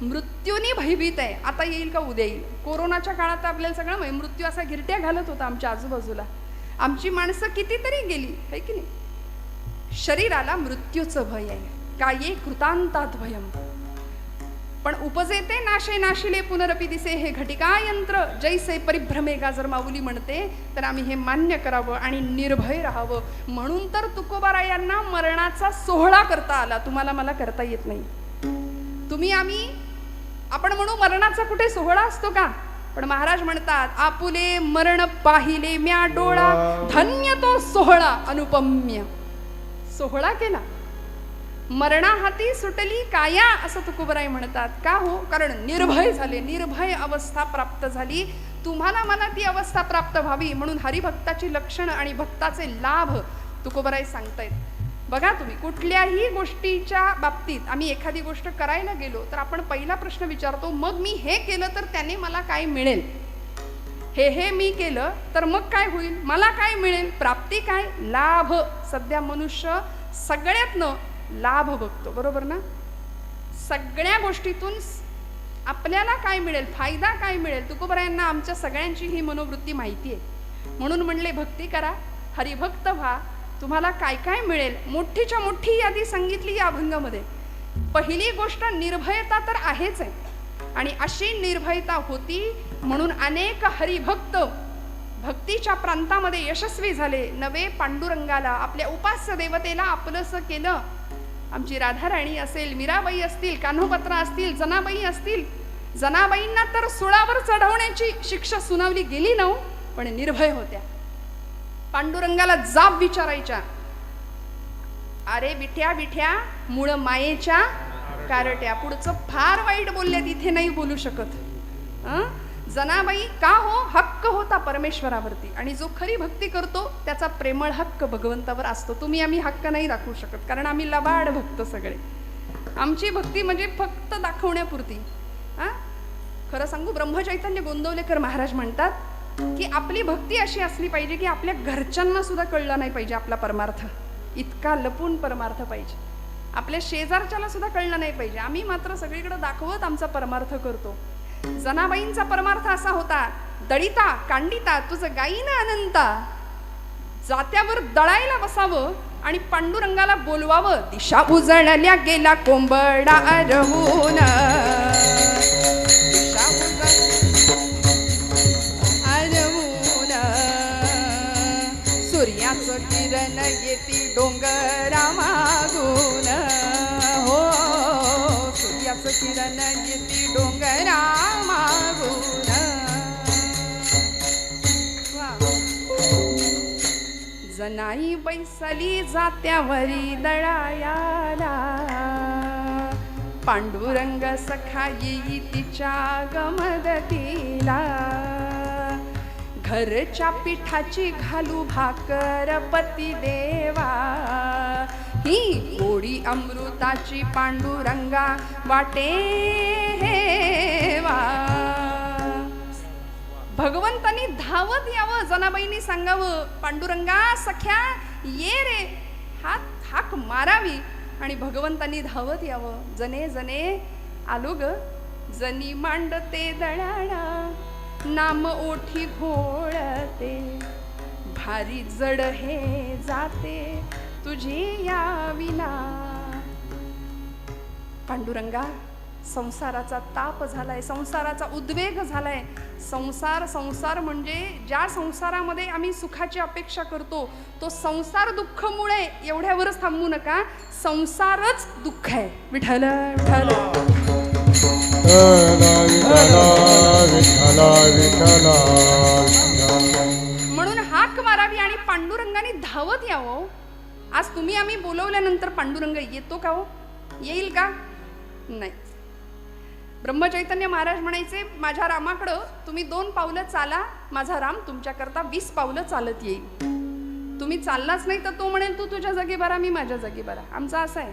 मृत्यूने भयभीत आहे. आता येईल का उद्या येईल. कोरोनाच्या काळात आपल्याला सगळं मृत्यू असा गिरट्या घालत होता आमच्या आजूबाजूला. आमची माणसं कितीतरी गेली है की नाही. शरीराला मृत्यूचं भय आहे. काये कृतांतात भयम, पण उपजेते नाशे नाशिले पुनरपी दिसे, हे घटिका यंत्र जैसे परिभ्रमेगा. जर माऊली म्हणते तर आम्ही हे मान्य करावं आणि निर्भय राहावं. म्हणून तर तुकोबारायांना मरणाचा सोहळा करता आला. तुम्हाला मला करता येत नाही. तुम्ही आम्ही आपण म्हणू मरणाचा कुठे सोहळा असतो का. पण महाराज म्हणतात आपुले मरण पाहिले म्या डोळा, धन्य तो सोहळा अनुपम्य. सोहळा केला, मरणा हाती सुटली काया, असं तुकोबराय म्हणतात. का हो, कारण निर्भय झाले, निर्भय अवस्था प्राप्त झाली. तुम्हाला मला ती अवस्था प्राप्त व्हावी म्हणून हरिभक्ताची लक्षणं आणि भक्ताचे लाभ तुकोबराय सांगतायत. बघा तुम्ही कुठल्याही गोष्टीच्या बाबतीत आम्ही एखादी गोष्ट करायला गेलो तर आपण पहिला प्रश्न विचारतो, मग मी हे केलं तर त्याने मला काय मिळेल. हे मी केलं तर मग काय होईल, मला काय मिळेल, प्राप्ती काय, लाभ. सध्या मनुष्य सगळ्यातनं लाभ बघतो, बरोबर ना. सगळ्या गोष्टीतून आपल्याला काय मिळेल, फायदा काय मिळेल. तुकोबरायांना आमच्या सगळ्यांची ही मनोवृत्ती माहिती आहे. म्हणून म्हणले भक्ती करा, हरिभक्त व्हा, तुम्हाला काय काय मिळेल. मोठीच्या मोठी यादी सांगितली या अभंगामध्ये. पहिली गोष्ट निर्भयता तर आहेच आहे, आणि अशी निर्भयता होती म्हणून अनेक हरिभक्त भक्तीच्या प्रांतामध्ये यशस्वी झाले. नवे पांडुरंगाला, आपल्या उपास्य देवतेला आपलंसं केलं. आमची राधाराणी असेल, मीराबाई असतील, कान्होपत्रा असतील, जनाबाई असतील. जनाबाईंना तर सुळावर चढवण्याची शिक्षा सुनावली गेली नव्ह, पण निर्भय होत्या. पांडुरंगाला जाब विचारायच्या, अरे विठ्या विठ्या मूळ मायेच्या कारट्या. पुढचं फार वाईट बोलल्या, तिथे नाही बोलू शकत. जनाबाई का हो, हक्क होता परमेश्वरावरती, आणि जो खरी भक्ती करतो त्याचा प्रेमळ हक्क भगवंतावर असतो. तुम्ही आम्ही हक्क नाही दाखवू शकत, कारण आम्ही लबाड भक्त सगळे. आमची भक्ती म्हणजे फक्त दाखवण्यापुरती. खरं सांगू, ब्रह्मचैतन्य गोंदवलेकर महाराज म्हणतात की आपली भक्ती अशी असली पाहिजे की आपल्या घरच्यांना सुद्धा कळला नाही पाहिजे आपला परमार्थ. इतका लपून परमार्थ पाहिजे. आपल्या शेजारच्याला सुद्धा कळलं नाही पाहिजे. आम्ही मात्र सगळीकडे दाखवत आमचा परमार्थ करतो. जनाबाईंचा परमार्थ असा होता, दळिता कांडिता तुझं गाईना अनंता. जात्यावर दळायला बसावं आणि पांडुरंगाला बोलवावं. दिशा उजळल्या गेला कोंबडा अरहून, दिशा अरहून, सूर्याचं किरण येती डोंगरा मागून. हो, सूर्याचं किरण येती डोंगरा मागून. जनाई बैसली जात्यावरी दळायाला, पांडुरंग सखा येई तिच्या गमदतीला. घरच्या पिठाची घालू भाकर पती देवा, ही गोडी अमृताची पांडुरंगा वाटे हेवा. भगवंतानी धावत यावं, जनाबाईंनी सांगावं, पांडुरंगा सख्या ये रे, हाक मारावी, आणि भगवंतांनी धावत यावं. जने जने आलो ग, जनी मांडते दळाणा, नाम ओठी घोळते, भारी जड हे जाते तुझी या विना. पांडुरंगा, संसाराचा ताप झालाय, संसाराचा उद्वेग झालाय. संसार म्हणजे ज्या संसारामध्ये आम्ही सुखाची अपेक्षा करतो तो संसार दुःखमुळे एवढ्यावरच थांबू नका. संसारच दुःख आहे. विठ्ठल विठ्ठल म्हणून हाक मारावी आणि पांडुरंगाने धावत यावं. आज तुम्ही आम्ही बोलवल्यानंतर पांडुरंग येतो का हो? येईल का? नाही. ब्रह्मचैतन्य महाराज म्हणायचे, माझ्या रामाकडं तुम्ही 2 पावलं चाला, माझा राम तुमच्याकरता 20 पावलं चालत येईल. तुम्ही चाललाच नाही तर तो म्हणेल तू तुझ्या जागी बरा, मी माझ्या जागी बरा. आमचा असं आहे,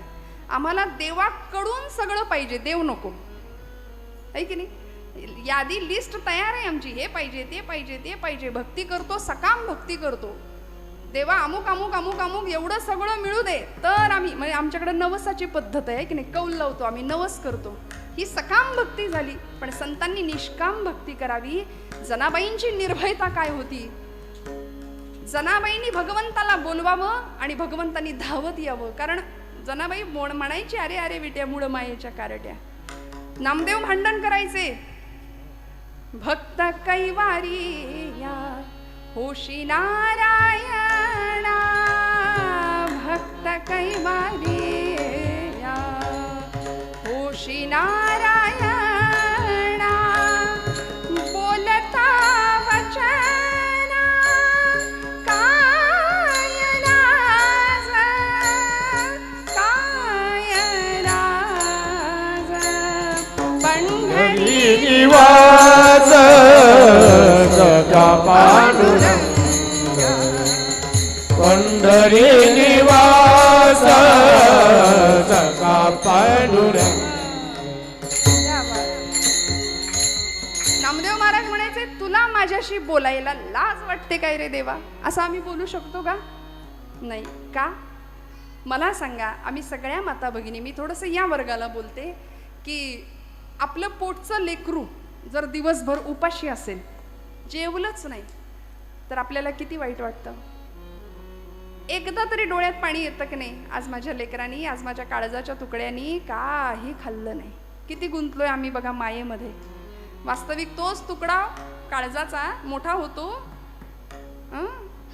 आम्हाला देवाकडून सगळं पाहिजे, देव नको, आहे की नाही. यादी लिस्ट तयार आहे आमची, हे पाहिजे ते पाहिजे ते पाहिजे. भक्ती करतो, सकाम भक्ती करतो. देवा अमुक अमुक अमुक अमुक एवढं सगळं मिळू दे तर आम्ही, म्हणजे आमच्याकडे नवसाची पद्धत आहे की नाही, कौल लावतो आम्ही, नवस करतो. ही सकाम भक्ती झाली. पण संतांनी निष्काम भक्ती करावी. जनाबाईंची निर्भयता काय होती? जनाबाईंनी भगवंताला बोलवावं आणि भगवंतांनी धावत यावं. कारण जनाबाई म्हणायची, अरे अरे विट्या मूळ मायेच्या कारट्या. नामदेव भांडण करायचे, भक्त कैवारी या होशी नारायणा, भक्त कैवारी या होशी नारायणा, बोलता वचन काय लाज, काय लाज, पंढरी निवास सखा पांडुरंग, पंढरी निवास सखा पांडुरंग. नामदेव महाराज म्हणायचे, तुला माझ्याशी बोलायला लाज वाटते काय रे देवा? असं आम्ही बोलू शकतो का? नाही. का? मला सांगा. आम्ही सगळ्या माता भगिनी, मी थोडंसं या वर्गाला बोलते की आपलं पोटचं लेकरू जर दिवसभर उपाशी असेल, जेवलंच नाही, तर आपल्याला किती वाईट वाटतं. एकदा तरी डोळ्यात पाणी येतं की नाही, आज माझ्या लेकरांनी, आज माझ्या काळजाच्या तुकड्यांनी काही खाल्लं नाही. किती गुंतलोय आम्ही बघा मायेमध्ये. वास्तविक तोच तुकडा काळजाचा मोठा होतो,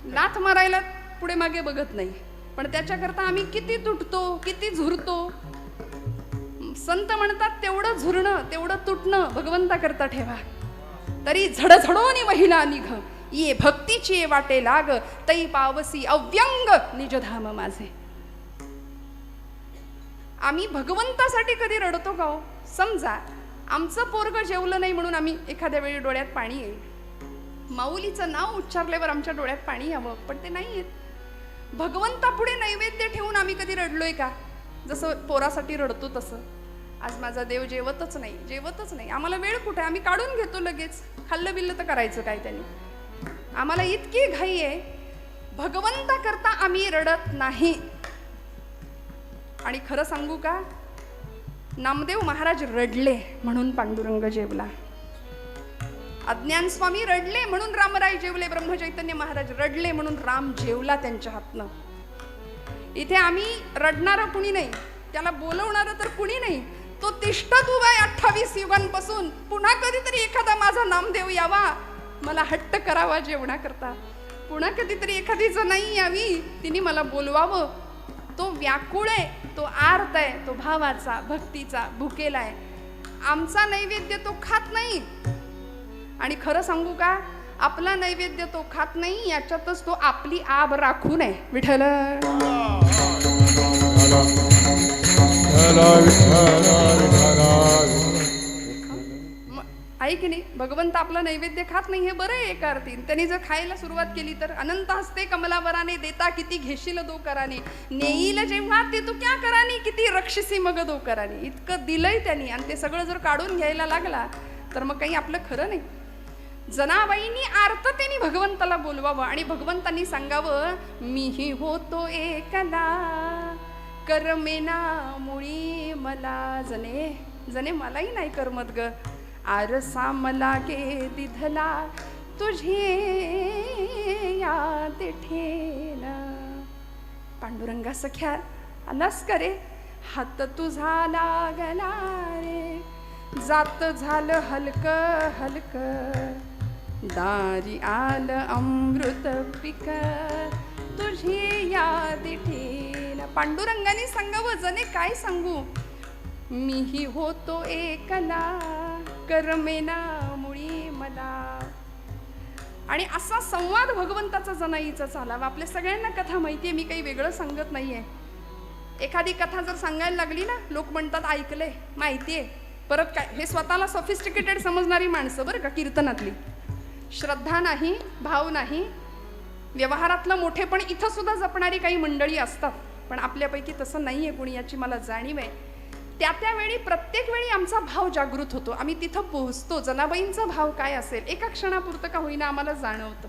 लाथ मारायला पुढे मागे बघत नाही, पण त्याच्याकरता आम्ही किती तुटतो, किती झुरतो. संत म्हणतात, तेवढं झुरणं, तेवढं तुटणं भगवंता करता ठेवा. तरी झडझडोनी महिला निघ, ये भक्तीची वाटे लाग, तै पावसी अव्यंग निजधाम माझे. आम्ही भगवंतासाठी कधी रडतो का हो? समजा आमचं पोरग जेवलं नाही म्हणून आम्ही एखाद्या वेळी डोळ्यात पाणी येईल. माऊलीचं नाव उच्चारल्यावर आमच्या डोळ्यात पाणी यावं, पण ते नाही येत. भगवंतापुढे नैवेद्य ठेवून आम्ही कधी रडलोय का? जसं पोरासाठी रडतो तसं. आज माझा देव जेवतच नाही, जेवतच नाही. आम्हाला वेळ कुठे, आम्ही काढून घेतो लगेच. खाल्लं बिल्लं तर करायचं काय त्यांनी? आम्हाला इतकी घाई आहे. भगवंता करता आम्ही रडत नाही. आणि खरं सांगू का, नामदेव महाराज रडले म्हणून पांडुरंग जेवला. अज्ञान स्वामी रडले म्हणून रामराय जेवले. ब्रह्मचैतन्य महाराज रडले म्हणून राम जेवला त्यांच्या हातनं. इथे आम्ही रडणारं कुणी नाही, त्याला बोलवणारं तर कुणी नाही. तो तिष्ठत उभा आहे 28 युगांपासून. पुन्हा कधीतरी एखादा माझा नामदेव यावा, मला हट्ट करावा जेवणाकरता. पुन्हा कधीतरी एखादी जनाई यावी, तिने मला बोलवावं. तो व्याकुळ आहे, तो आर्त आहे, तो भावाचा, भक्तीचा भुकेला आहे. आमचा नैवेद्य तो खात नाही. आणि खरं सांगू का, आपला नैवेद्य तो खात नाही, याच्यातच तो आपली आब राखून आहे. विठ्ठल आहे की नाही? भगवंत आपला नैवेद्य खात नाही, हे बरं आहे एका अर्थी. त्यांनी जर खायला सुरुवात केली तर अनंत हस्ते कमलावराने, देता किती घेशील दो कराने, नेईल जेव्हा ते तू क्या करानी, किती रक्षसी मग दो कराने. इतकं दिलंय त्यांनी, आणि ते सगळं जर काढून घ्यायला लागला तर मग काही आपलं खरं नाही. जनाबाईंनी आर्ततेने भगवंताला बोलवावं आणि भगवंतांनी सांगावं, मीही होतो एकला, करमेना मुळी मला जने. जने मलाही नाही करमत ग, आरसा मला गे दिधला, तुझे याद ठेला. पांडुरंगा सख्या आलास का रे, हात तुझा लागला रे, जात झालं हलक हलक, दारी आलं अमृत पिक, तुझी याद ठेला. पांडुरंगाने सांगावं, जने काय सांगू, मीही होतो एकला, करमेना मुळी मला. आणि असा संवाद भगवंताचा जनाईचा चालावा. आपल्या सगळ्यांना कथा माहिती आहे, मी काही वेगळं सांगत नाहीये. एखादी कथा जर सांगायला लागली ना, लोक म्हणतात ऐकलंय, माहितीये, परत काय. हे स्वतःला सॉफिस्टिकेटेड समजणारी माणसं बरं का, कीर्तनातली. श्रद्धा नाही, भाव नाही, व्यवहारातलं मोठे पण इथं सुद्धा जपणारी काही मंडळी असतात, पण आपल्यापैकी तसं नाहीये कुणी, याची मला जाणीव आहे. त्यावेळी प्रत्येक वेळी आमचा भाव जागृत होतो. आम्ही तिथं पोहोचतो. जनाबाईंचा भाव काय असेल एका क्षणापुरतं का होईना आम्हाला जाणवतं.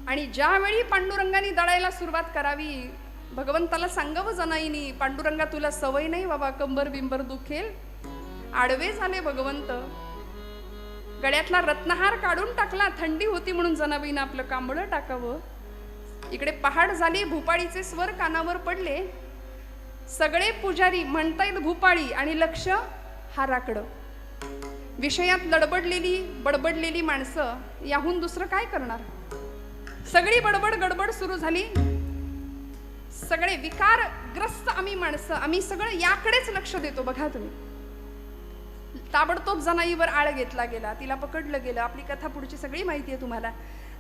आणि ज्यावेळी पांडुरंगाने दळायला सुरुवात करावी, भगवंताला सांगावं जनाईनी, पांडुरंगा तुला सवय नाही बाबा, कंबर बिंबर दुखेल. आडवे झाले भगवंत, गळ्यातला रत्नहार काढून टाकला. थंडी होती म्हणून जनाबाईनं आपलं कांबळं टाकावं. इकडे पहाड झाली, भूपाळीचे स्वर कानावर पडले. सगळे पुजारी म्हणतायत भूपाळी आणि लक्ष हाराकडं. विषयात बडबडलेली माणसं याहून दुसरं काय करणार. सगळी बडबड गडबड सुरू झाली. सगळे विकारग्रस्त आम्ही माणसं, आम्ही सगळं याकडेच लक्ष देतो. बघा तुम्ही, ताबडतोब जनाईवर आळ घेतला गेला, तिला पकडलं गेलं. आपली कथा पुढची सगळी माहिती आहे तुम्हाला.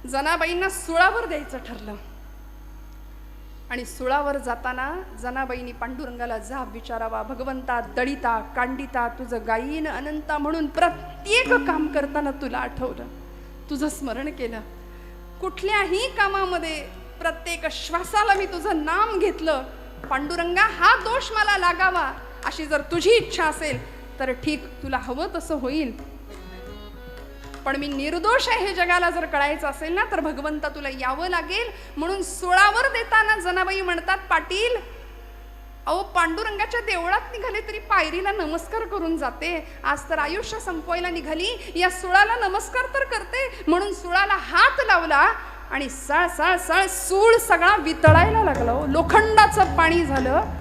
जनाबाईंना सुळावर द्यायचं ठरलं. आणि सुळावर जाताना जनाबाईंनी पांडुरंगाला जाब विचारावा, भगवंता दळिता कांडिता तुझं गायीन अनंता म्हणून प्रत्येक काम करताना तुला आठवलं, तुझं स्मरण केलं. कुठल्याही कामामध्ये प्रत्येक श्वासाला मी तुझं नाम घेतलं. पांडुरंगा हा दोष मला लागावा अशी जर तुझी इच्छा असेल तर ठीक, तुला हवं तसं होईल. पण मी निर्दोष आहे हे जगाला जर कळायचं असेल ना तर भगवंता तुला यावं लागेल. म्हणून सुळावर देताना जनाबाई म्हणतात, पाटील अहो पांडुरंगाच्या देवळात निघाले तरी पायरीला नमस्कार करून जाते. आज तर आयुष्य संपवायला निघाली, या सुळाला नमस्कार तर करते. म्हणून सुळाला हात लावला आणि सळ सळ सळ सूळ सगळा वितळायला लागला. लोखंडाचं पाणी झालं.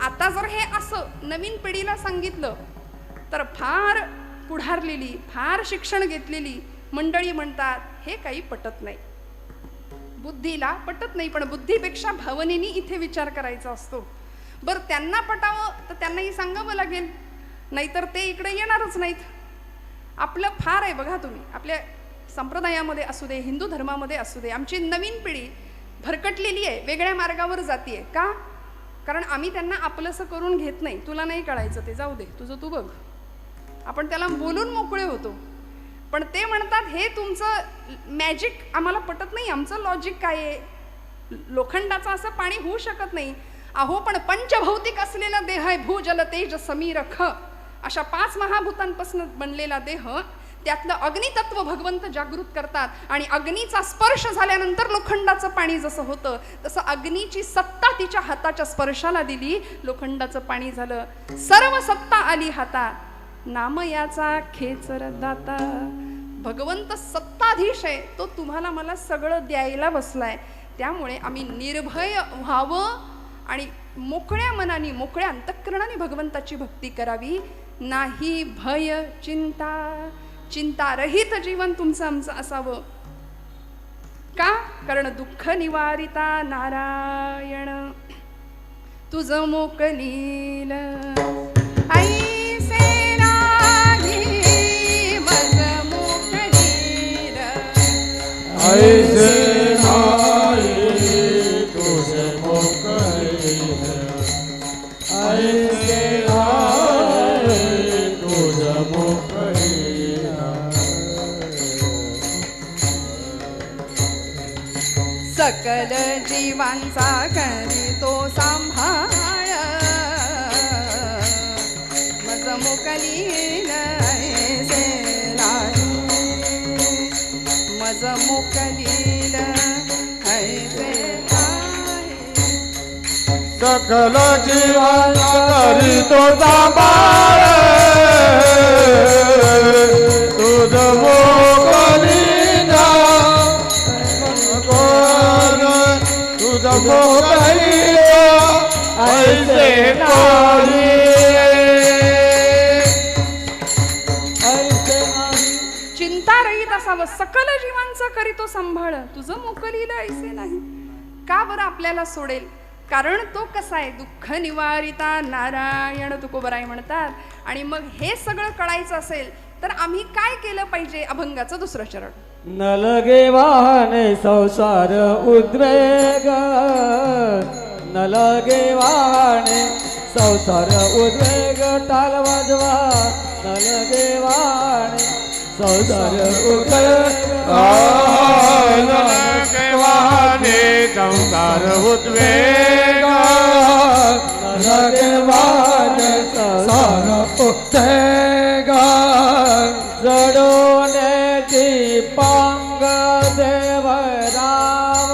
आता जर हे असं नवीन पिढीला सांगितलं तर फार पुढारलेली, फार शिक्षण घेतलेली मंडळी म्हणतात हे काही पटत नाही, बुद्धीला पटत नाही. पण बुद्धीपेक्षा भावनेनी इथे विचार करायचा असतो. बरं त्यांना पटावं तर त्यांनाही सांगावं लागेल, नाहीतर ते इकडे येणारच नाहीत. आपलं फार आहे बघा तुम्ही, आपल्या संप्रदायामध्ये असू दे, हिंदू धर्मामध्ये असू दे, आमची नवीन पिढी भरकटलेली आहे, वेगळ्या मार्गावर जातीये. का? कारण आम्ही त्यांना आपलंसं करून घेत नाही. तुला नाही कळायचं ते जाऊ दे, तुझं तू बघ. आपण त्याला बोलून मोकळे होतो. पण ते म्हणतात हे तुमचं मॅजिक आम्हाला पटत नाही, आमचं लॉजिक काय आहे, लोखंडाचं असं पाणी होऊ शकत नाही. अहो पण पंचभौतिक असलेला देह आहे, भूजल तेज समीर ख अशा 5 महाभूतांपासून बनलेला देह. त्यातलं अग्नितत्व भगवंत जागृत करतात. आणि अग्नीचा स्पर्श झाल्यानंतर लोखंडाचं पाणी जसं होतं तसं अग्नीची सत्ता तिच्या हाताच्या स्पर्शाला दिली, लोखंडाचं पाणी झालं. सर्व सत्ता आली हातात, नाम याचा खेचर दाता. भगवंत सत्ताधीश आहे, तो तुम्हाला मला सगळं द्यायला बसलाय. त्यामुळे आम्ही निर्भय व्हावं आणि मोकळ्या मनाने, मोकळ्या अंतःकरणाने भगवंताची भक्ती करावी. नाही भय चिंता, चिंतारहित जीवन तुमचं आमचं असावं. का? कारण दुःख निवारिता नारायण तुझं मोकलील. ऐसे नाही मज मोकलील, ऐसे नाही तुझे मोकलील, ऐसे नाही तुझे मोकलील. सकल जीवांचा करीतो सांभाळ, मज मोकलील ऐसे नाही, मज मोकलील ऐसे नाही. सकल जीवांचा करीतो सांभाळ, तुझ मोकलील, तुझ मोकलील ऐसे नाही, ऐसे नाही. चिंतारहित असावं, सकल जीवांचा करीतो सांभाळ, तुझं मोकलील ऐसे नाही. का बरं आपल्याला सोडेल? कारण तो कसा आहे, दुःख निवारिता नारायण तुकोबराय म्हणतात. आणि मग हे सगळं कळायचं असेल तर आम्ही काय केलं पाहिजे? अभंगाचं 2रं चरण. न लगे वाहने संसार उद्वेग, न लगे वाहने संसार उद्वेग, टाल वाजवा न लगे वाहने संसार उद्वेग, न लगे वाहने संसार उद्वेग, न लगे वाहने संसार उद्वेग जडून दीपांग देवराव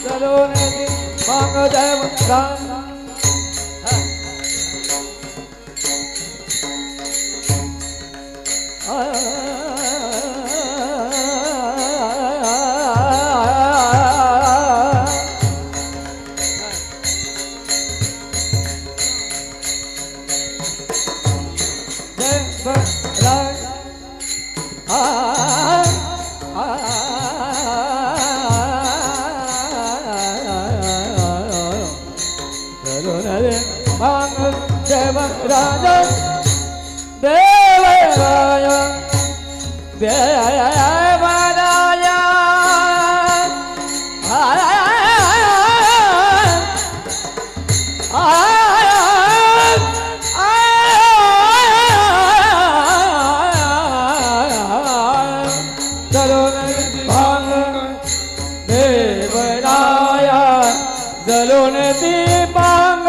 जडून दीपांग देवराव राजा देवराय देवराय देवराय जलून दीपांग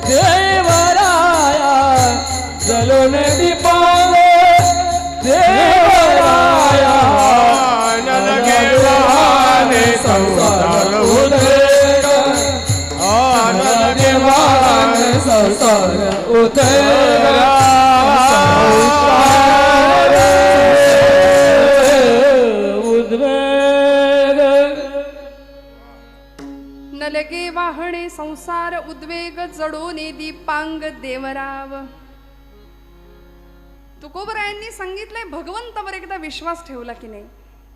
देवराय जलून दीपांग देवराय नलगेवाने संसार उद्वेग नलगेवाने संसार उद्वेग नलगे वाहणे संसार उद्वेग जडोने दीपांग देवराव. तुकोबरायांनी सांगितलंय भगवंतावर एकदा विश्वास ठेवला की नाही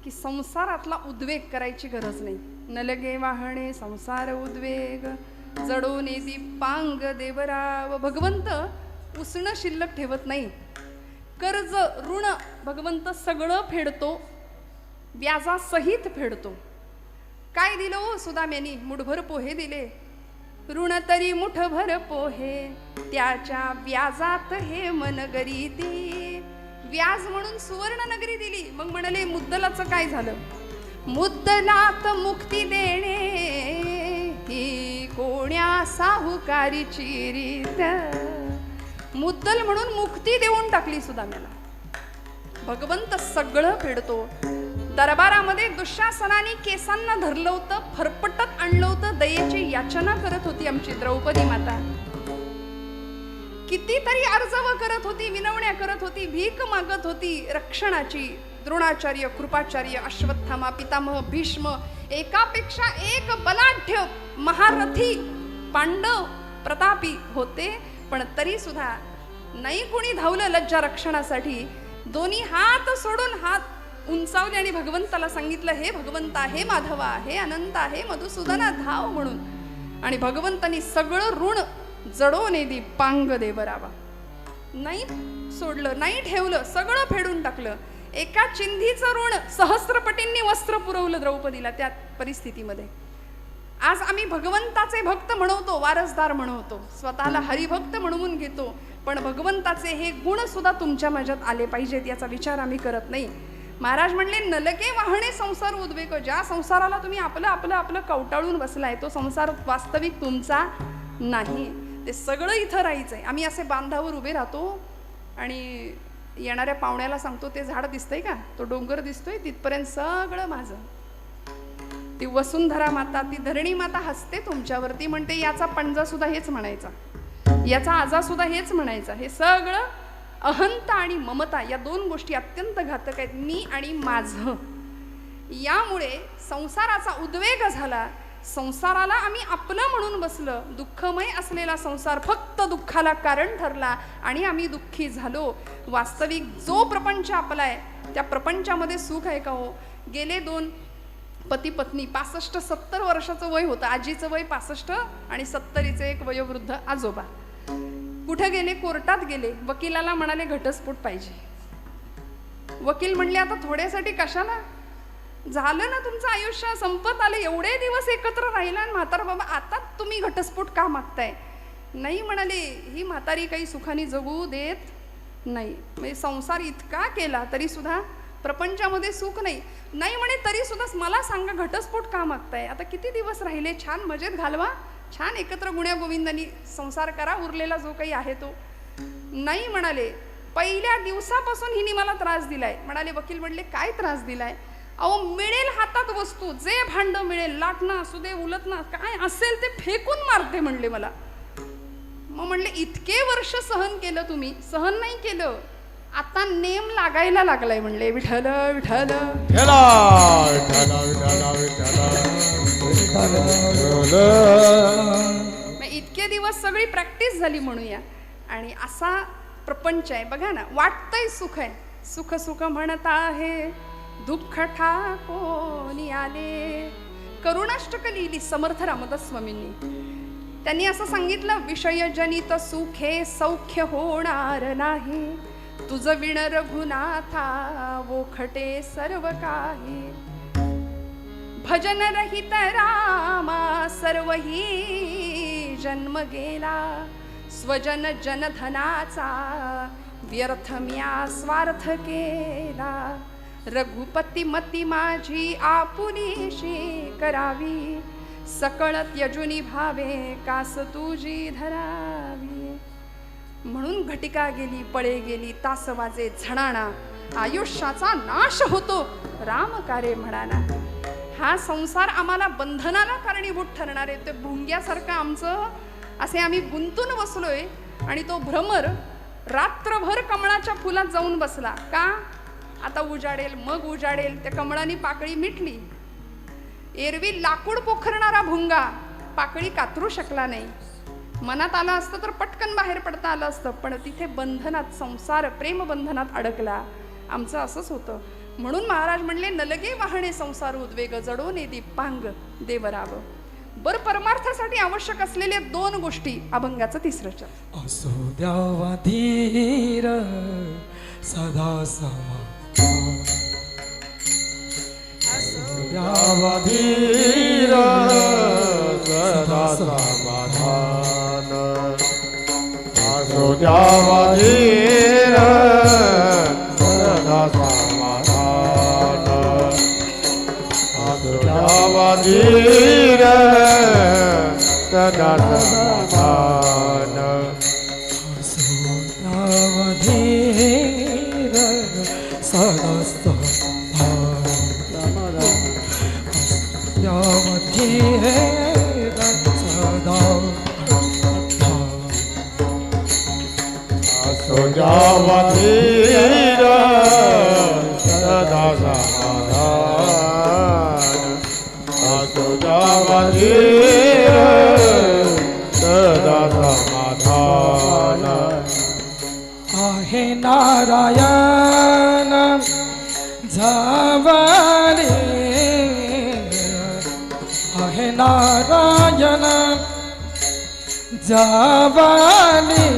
की संसारातला उद्वेग करायची गरज नाही. नलगे वाहणे संसार उद्वेग जडोने दीपांग देवराव. भगवंत उसणं शिल्लक ठेवत नाही. कर्ज ऋण भगवंत सगळं फेडतो, व्याजासहित फेडतो. काय दिलं हो सुदाम्यानी? मुठभर पोहे दिले. ऋण तरी मुठभर पोहे, त्याच्या व्याजात हे मनगरी ती. व्याज म्हणून सुवर्ण नगरी दिली. मग म्हणाले मुद्दलाचं काय झालं? मुद्दलात मुक्ती देणे ही कोण्या साहुकारीची रीत. मुद्दल म्हणून मुक्ती देऊन टाकली सुदाम्याला. भगवंत सगळं फेडतो. दरबारामध्ये दुःशासनाने केसांना धरलं होतं, फरफटत आणलं होतं. दयेची याचना करत होती आमची द्रौपदी माता. कितीतरी अर्जव करत होती, विनवण्या करत होती, भीक मागत होती रक्षणाची. द्रोणाचार्य, कृपाचार्य, अश्वत्थामा, पितामह भीष्म, एकापेक्षा एक बलाढ्य महारथी पांडव प्रतापी होते. पण तरी सुद्धा नाही कुणी धावलं लज्जा रक्षणासाठी. दोन्ही हात सोडून हात उंचावले आणि भगवंताला सांगितलं, हे भगवंता, हे माधवा, हे अनंता, हे मधुसूदना, धाव म्हणून. आणि भगवंतानी सगळं ऋण जडोने दीपांग देवरावा. नाही सोडलं, नाही ठेवलं, सगळं फेडून टाकलं. एका चिंधीचं ऋण सहस्त्रपटींनी वस्त्र पुरवलं द्रौपदीला त्या परिस्थितीमध्ये. आज आम्ही भगवंताचे भक्त म्हणवतो, वारसदार म्हणवतो, स्वतःला हरिभक्त म्हणवून घेतो. पण भगवंताचे हे गुण सुद्धा तुमच्या माझ्यात आले पाहिजेत याचा विचार आम्ही करत नाही. महाराज म्हणले नलके वाहणे संसार उद्वेग. ज्या संसाराला तुम्ही आपलं आपलं आपलं कवटाळून बसलाय तो संसार वास्तविक तुमचा नाही. ते सगळं इथं राहायचंय. आम्ही असे बांधावर उभे राहतो आणि येणाऱ्या पाहुण्याला सांगतो, ते झाड दिसतंय का, तो डोंगर दिसतोय, तिथपर्यंत सगळं माझं. ती वसुंधरा माता, ती धरणी माता हसते तुमच्यावरती, म्हणते याचा पणजा सुद्धा हेच म्हणायचा, याचा आजा सुद्धा हेच म्हणायचा. हे सगळं अहंता आणि ममता या दोन गोष्टी अत्यंत घातक आहेत. मी आणि माझं. यामुळे संसाराचा उद्वेग झाला. संसाराला आम्ही आपलं म्हणून बसलं. दुःखमय असलेला संसार फक्त दुःखाला कारण ठरला आणि आम्ही दुःखी झालो. वास्तविक जो प्रपंच आपला आहे त्या प्रपंचामध्ये सुख आहे का हो? गेले दोन पती पत्नी 65-70 वर्षाचं वय होतं. आजीचं वय 65 आणि 70चे एक वयोवृद्ध आजोबा. कुठे गेले? कोर्टात गेले. वकिलाला म्हणाले घटस्फोट पाहिजे. वकील म्हणले आता थोड्यासाठी कशाला? झालं ना तुमचं आयुष्य, संपत आले. एवढे दिवस एकत्र राहिला आणि म्हातारा बाबा, आता तुम्ही घटस्फोट का मागताय? नाही म्हणाले, ही म्हातारी काही सुखाने जगू देत नाही. म्हणजे संसार इतका केला तरी सुद्धा प्रपंचामध्ये सुख नाही. नाही म्हणे तरी सुद्धा मला सांगा, घटस्फोट का मागताय? आता किती दिवस राहिले, छान मजेत घालवा, छान एकत्र गुण्या गोविंदांनी संसार करा, उरलेला जो काही आहे तो. नाही म्हणाले, पहिल्या दिवसापासून हिने मला त्रास दिलाय. म्हणाले, वकील म्हणले काय त्रास दिलाय? अहो, मिळेल हातात वस्तू, जे भांड मिळेल, लाटणं असू दे, उलटणं काय असेल ते फेकून मारते म्हणले मला. मग म्हणले, इतके वर्ष सहन केलं तुम्ही, सहन नाही केलं, आता नेम लागायला लागलाय म्हणले. विठ्ठल विठ्ठल विठ्ठला विठ्ठला विठ्ठला विठ्ठला. मग इतके दिवस सगळी प्रॅक्टिस झाली म्हणूया. आणि असा प्रपंच आहे बघा ना. वाटतंय सुख आहे, सुख सुख म्हणत आहे, दुःख ठाकोनी आले. करुणाष्टक लिहिली समर्थ रामदास स्वामींनी. त्यांनी असं सांगितलं, विषयजनित सुखे सौख्य होणार नाही, तुझ विण रघुनाथा वोखटे सर्व काही. भजन रहित रामा सर्वही जन्म गेला, स्वजन जनधनाचा व्यर्थ म्या स्वार्थ केला. रघुपती मती माझी आपुलीशी करावी, सकळ त्यजुनी भावे कास तुझी धरावी. म्हणून घटिका गेली, पळे गेली, तास वाजे झणाणा, आयुष्याचा नाश होतो राम कार्य म्हणाला. हा संसार आम्हाला बंधनाला कारणीभूत ठरणार आहे. ते भुंग्यासारखं आमचं असे आम्ही गुंतून बसलोय. आणि तो भ्रमर रात्रभर कमळाच्या फुलात जाऊन बसला. का? आता उजाडेल, मग उजाडेल. त्या कमळानी पाकळी मिटली. एरवी लाकूड पोखरणारा भुंगा पाकळी कातरू शकला नाही. मनात आलं असतं तर पटकन बाहेर पडता आलं असतं, पण तिथे बंधनात, संसार प्रेम बंधनात अडकला. आमचं असंच होतं. म्हणून महाराज म्हणले, नलगे वाहणे संसार उद्वेग, जडोने दीपांग देवराव. बर परमार्थासाठी आवश्यक असलेल्या दोन गोष्टी, अभंगाचं तिसरं चरण. असो द्यावा धीर सदा समा, द्यावा धीर सदा समाधान, असो द्यावा धीर सदा समाधान, असो द्यावा धीर सदा समाधान. असो द्यावा धीर सदा समा, द्यावा धीर सदा असो द्यावा धीर सदा समाधान, असो द्यावा धीर सदा समाधान. आहे नारायण जावारे, आहे नारायण जावाले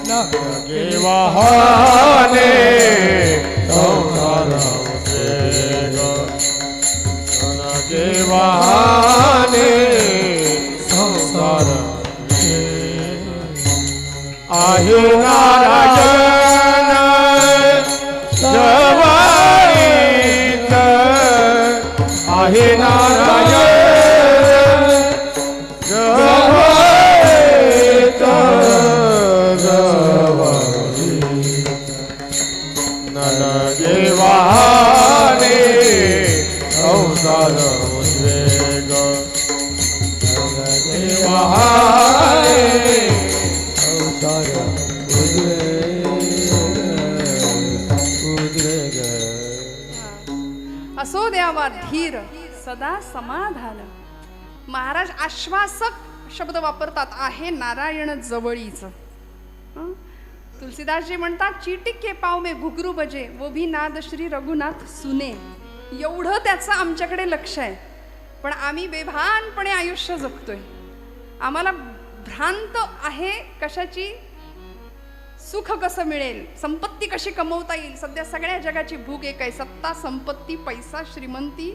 लगे वाहने संसार उद्वेग, लगे वाहने संसार आहे नारायण जवाईत, आहे नारायण जवाईत, नलगे वाहने संसार उद्वेग, नलगे वाहने संसार उद्वेग. असो द्यावा धीर सदा समाधान. महाराज आश्वासक शब्द वापरतात, आहे नारायण जवळीच. तुलसीदासजी म्हणतात, चीटी के पाव में घुघरू बजे, वो भी नाद श्री रघुनाथ सुने. एवढं त्याचं आमच्याकडे लक्ष आहे, पण आम्ही बेभानपणे आयुष्य जगतोय. आम्हाला भ्रांत आहे कशाची? सुख कसं मिळेल, संपत्ती कशी कमवता येईल. सध्या सगळ्या जगाची भूक एक आहे, सत्ता, संपत्ती, पैसा, श्रीमंती.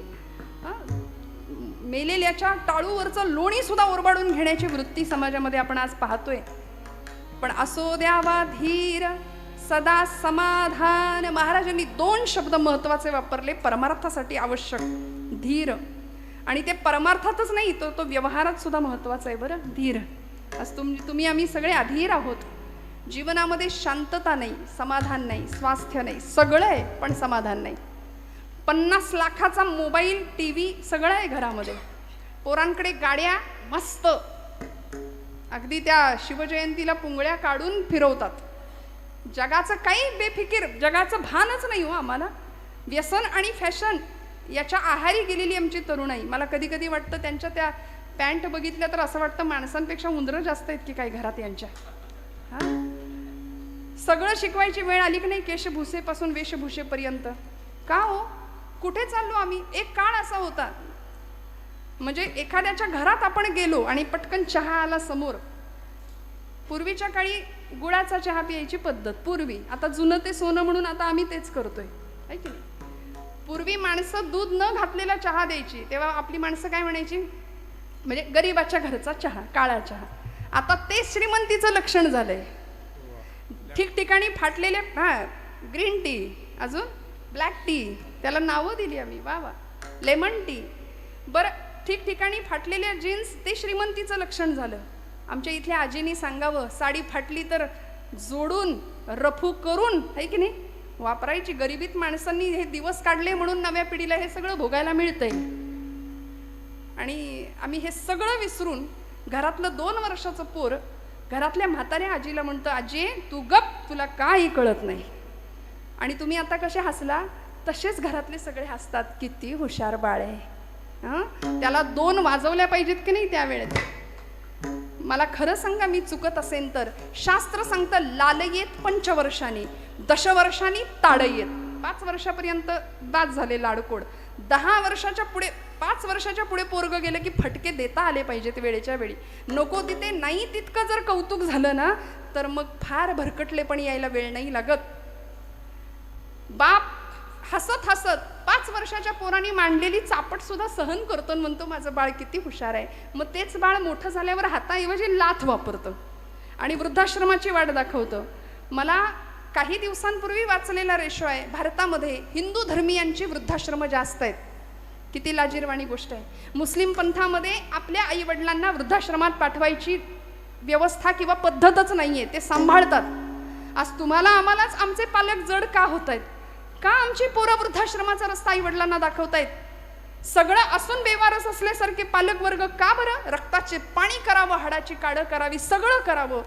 मेलेल्याच्या टाळूवरचं लोणी सुद्धा ओरबाडून घेण्याची वृत्ती समाजामध्ये आपण आज पाहतोय. पण असो द्यावा धीर सदा समाधान. महाराजांनी 2 शब्द महत्वाचे वापरले परमार्थासाठी आवश्यक, धीर. आणि ते परमार्थातच नाही, तो व्यवहारात सुद्धा महत्वाचा आहे बरं, धीर. आज तुम्ही आम्ही सगळे अधीर आहोत. जीवनामध्ये शांतता नाही, समाधान नाही, स्वास्थ्य नाही, सगळं आहे पण समाधान नाही. 50 लाखाचा मोबाईल, टीव्ही सगळं आहे घरामध्ये. पोरांकडे गाड्या मस्त, अगदी त्या शिवजयंतीला पुंगळ्या काढून फिरवतात. जगाचं काही बेफिकीर, जगाचं भानच नाही हो आम्हाला. व्यसन आणि फॅशन याच्या आहारी गेलेली आमची तरुणाई. मला कधी कधी वाटतं त्यांच्या त्या पॅन्ट बघितल्या तर असं वाटतं माणसांपेक्षा उंदरं जास्त आहेत की काही घरात यांच्या. सगळं शिकवायची वेळ आली की नाही, केशभूषेपासून वेशभूषेपर्यंत. का हो, कुठे चाललो आम्ही? एक काळ असा होता, म्हणजे एखाद्याच्या घरात आपण गेलो आणि पटकन चहा आला समोर. पूर्वीच्या काळी गुळाचा चहा प्यायची पद्धत पूर्वी. आता जुनं ते सोनं म्हणून आता आम्ही तेच करतोय, आहे की नाही? पूर्वी माणसं दूध न घातलेला चहा द्यायची, तेव्हा आपली माणसं काय म्हणायची, म्हणजे गरीबाच्या घरचा चहा, काळा चहा. आता ते श्रीमंतीचं लक्षण झालंय. ठिकठिकाणी फाटलेले ग्रीन टी, अजून ब्लॅक टी, त्याला नावं दिली आम्ही, वा वा, लेमन टी. बरं, ठिकठिकाणी फाटलेल्या जीन्स ते श्रीमंतीचं लक्षण झालं. आमच्या इथल्या आजीनी सांगावं, साडी फाटली तर जोडून रफू करून, आहे की नाही, वापरायची. गरिबीत माणसांनी हे दिवस काढले म्हणून नव्या पिढीला हे सगळं भोगायला मिळतंय. आणि आम्ही हे सगळं विसरून घरातलं 2 वर्षाचं पोर घरातल्या म्हाताऱ्या आजीला म्हणतं, आजी तू गप, तुला काही कळत नाही. आणि तुम्ही आता कसे हसला तसेच घरातले सगळे हसतात, किती हुशार बाळ आहे. त्याला 2 वाजवल्या पाहिजेत की नाही त्यावेळेत. मला खरं सांगा, मी चुकत असेल तर शास्त्र सांगतं, लालयेत 5 वर्षांनी, 10 वर्षांनी ताडयेत. 5 वर्षापर्यंत बाद झाले लाडकोड. 10 वर्षाच्या पुढे, 5 वर्षाच्या पुढे पोरग गेलं की फटके देता आले पाहिजेत वेळेच्या वेळी. नको तिथे नाही तितकं जर कौतुक झालं ना तर मग फार भरकटले पण यायला वेळ नाही लागत. बाप हसत हसत 5 वर्षाच्या पोरांनी मांडलेली चापट सुद्धा सहन करतो, म्हणतो माझं बाळ किती हुशार आहे. मग तेच बाळ मोठं झाल्यावर हाताऐवजी लाथ वापरतं आणि वृद्धाश्रमाची वाट दाखवतं. मला काही दिवसांपूर्वी वाचलेला रेशो आहे, भारतामध्ये हिंदू धर्मीयांची वृद्धाश्रम जास्त आहेत. किती लाजिरवाणी गोष्ट आहे. मुस्लिम पंथामध्ये आपल्या आई वडिलांना वृद्धाश्रमात पाठवायची व्यवस्था किंवा पद्धतच नाहीये, ते सांभाळतात. आज तुम्हाला आम्हालाच आमचे पालक जड का होत आहेत? का आमची पोरं वृद्धाश्रमाचा रस्ता आई वडिलांना दाखवतायत? सगळं असून बेवारस असल्यासारखे पालक वर्ग का बरं? रक्ताचे पाणी करावं, हाडाची काढं करावी, सगळं करावं.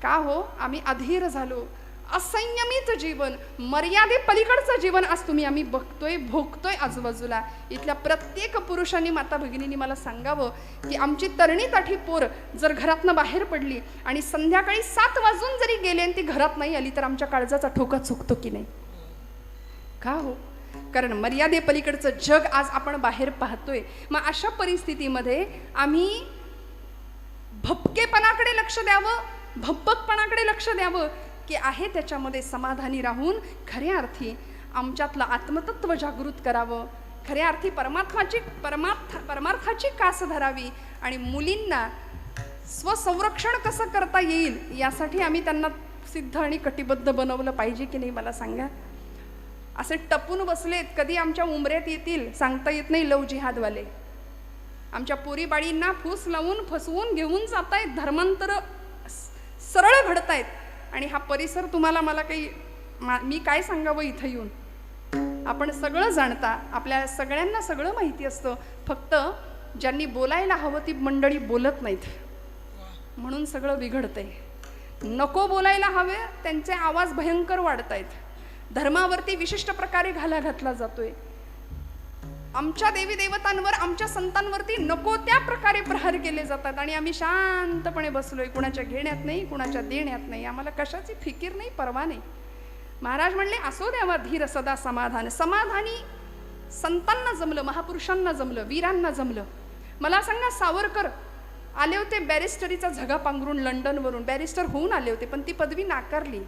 का हो? आम्ही अधीर झालो. असंयमित जीवन, मर्यादे पलीकडचं जीवन आज आम्ही बघतोय, भोगतोय आजूबाजूला. इथल्या प्रत्येक पुरुषांनी, माता भगिनींनी मला सांगावं की आमची तरणी ताठी पोर जर घरातनं बाहेर पडली आणि संध्याकाळी 7 वाजून जरी गेले आणि ती घरात नाही आली तर आमच्या काळजाचा ठोका चुकतो की नाही? का हो? कारण मर्यादे पलीकडचं जग आज आपण बाहेर पाहतोय. मग अशा परिस्थितीमध्ये आम्ही भपकेपणाकडे लक्ष द्यावं, भब्बकपणाकडे लक्ष द्यावं की आहे त्याच्यामध्ये समाधानी राहून खऱ्या अर्थी आमच्यातलं आत्मतत्व जागृत करावं, खऱ्या अर्थी परमार्थाची कास धरावी आणि मुलींना स्वसंरक्षण कसं करता येईल यासाठी आम्ही त्यांना सिद्ध आणि कटिबद्ध बनवलं पाहिजे की नाही? मला सांगा. असे टपून बसलेत, कधी आमच्या उमऱ्यात येतील सांगता येत नाही. लव जिहादवाले आमच्या पोरी बाळींना फूस लावून फसवून घेऊन जातायत, धर्मांतर सरळ घडतायत. आणि हा परिसर तुम्हाला मला काही मी काय सांगावं इथं येऊन? आपण सगळं जाणता, आपल्या सगळ्यांना सगळं माहिती असतं. फक्त ज्यांनी बोलायला हवं ती मंडळी बोलत नाहीत म्हणून सगळं बिघडतंय. नको बोलायला हवे त्यांचे आवाज भयंकर वाढतायत. धर्मावरती विशिष्ट प्रकारे घाला घातला जातोय. आमच्या देवी देवतांवर, आमच्या संतांवरती नको त्या प्रकारे प्रहार केले जातात आणि आम्ही शांतपणे बसलोय, कुणाच्या घेण्यात नाही, कुणाच्या देण्यात नाही. आम्हाला कशाची फिकीर नाही, परवा नाही. महाराज म्हणले, असो द्यावा धीर सदा समाधान. समाधानी संतांना जमलं, महापुरुषांना जमलं, वीरांना जमलं. मला सांगा, सावरकर आले होते बॅरिस्टरीचा झगा पांघरून लंडनवरून, बॅरिस्टर होऊन आले होते, पण ती पदवी नाकारली.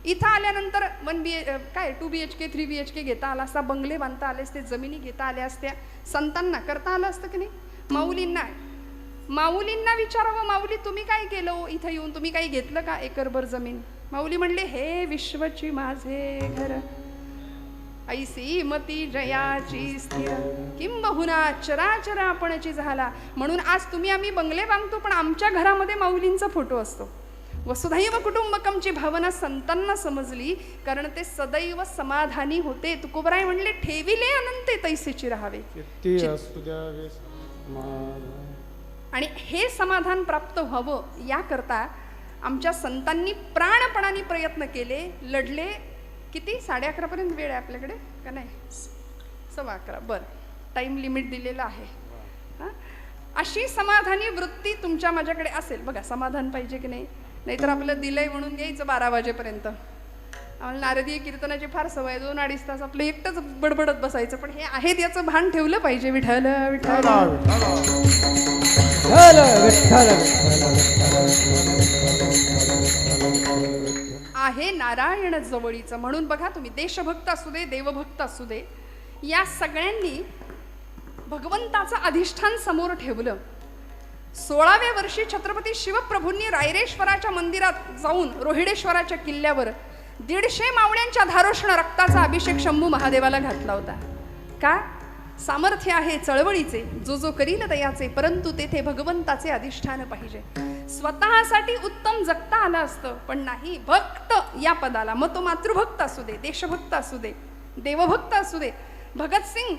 इथं आल्यानंतर 2 BHK 3 BHK घेता आला असता, बंगले बांधता आले असते, जमिनी घेता आल्या असत्या, संतांना करता आलं असतं की नाही. माऊलींना विचारावं, माऊली तुम्ही काय केलं हो? इथं येऊन तुम्ही काही घेतलं का एकरभर जमीन? माऊली म्हणले, हे विश्वची माझे घर, ऐसी मती जयाची स्थिर, किंबहुना चराचर आपणची झाला. म्हणून आज तुम्ही आम्ही बंगले बांधतो, पण आमच्या घरामध्ये माऊलींचा फोटो असतो. वसुधैव कुटुंबकमची भावना संतांना समजली, कारण ते सदैव समाधानी होते. तुकोबराय म्हणले, ठेविले अनंते तैसेची राहावे. आणि हे समाधान प्राप्त व्हावं याकरता आमच्या संतांनी प्राणपणाने प्रयत्न केले, लढले. किती? 11:30 पर्यंत वेळ आहे आपल्याकडे का नाही? 11:15. बरं, टाइम लिमिट दिलेला आहे. अशी समाधानी वृत्ती तुमच्या माझ्याकडे असेल. बघा, समाधान पाहिजे की नाही? नाहीतर आपलं दिलंय म्हणून घ्यायचं 12 वाजेपर्यंत. आम्हाला नारदीय कीर्तनाची फार सवय, 2-2.5 तास आपलं एकटंच बडबडत बसायचं. पण हे आहेत याचं भान ठेवलं पाहिजे. विठ्ठल विठ्ठल आहे नारायण जवळीचं. म्हणून बघा तुम्ही, देशभक्त असू दे, देवभक्त असू दे, या सगळ्यांनी भगवंताचं अधिष्ठान समोर ठेवलं. 16व्या वर्षी छत्रपती शिवप्रभूंनी रायरेश्वराच्या मंदिरात जाऊन रोहिडेश्वराच्या किल्ल्यावर 150 मावळ्यांच्या धारोष्ण रक्ताचा अभिषेक शंभू महादेवाला घातला होता. का? सामर्थ्य आहे चळवळीचे, जो जो करील दयाचे, परंतु तेथे भगवंताचे अधिष्ठान पाहिजे. स्वतःसाठी उत्तम जगता आलं असतं, पण नाही. भक्त या पदाला, मग तो मातृभक्त असू दे, देशभक्त असू दे, देवभक्त असू दे. भगतसिंग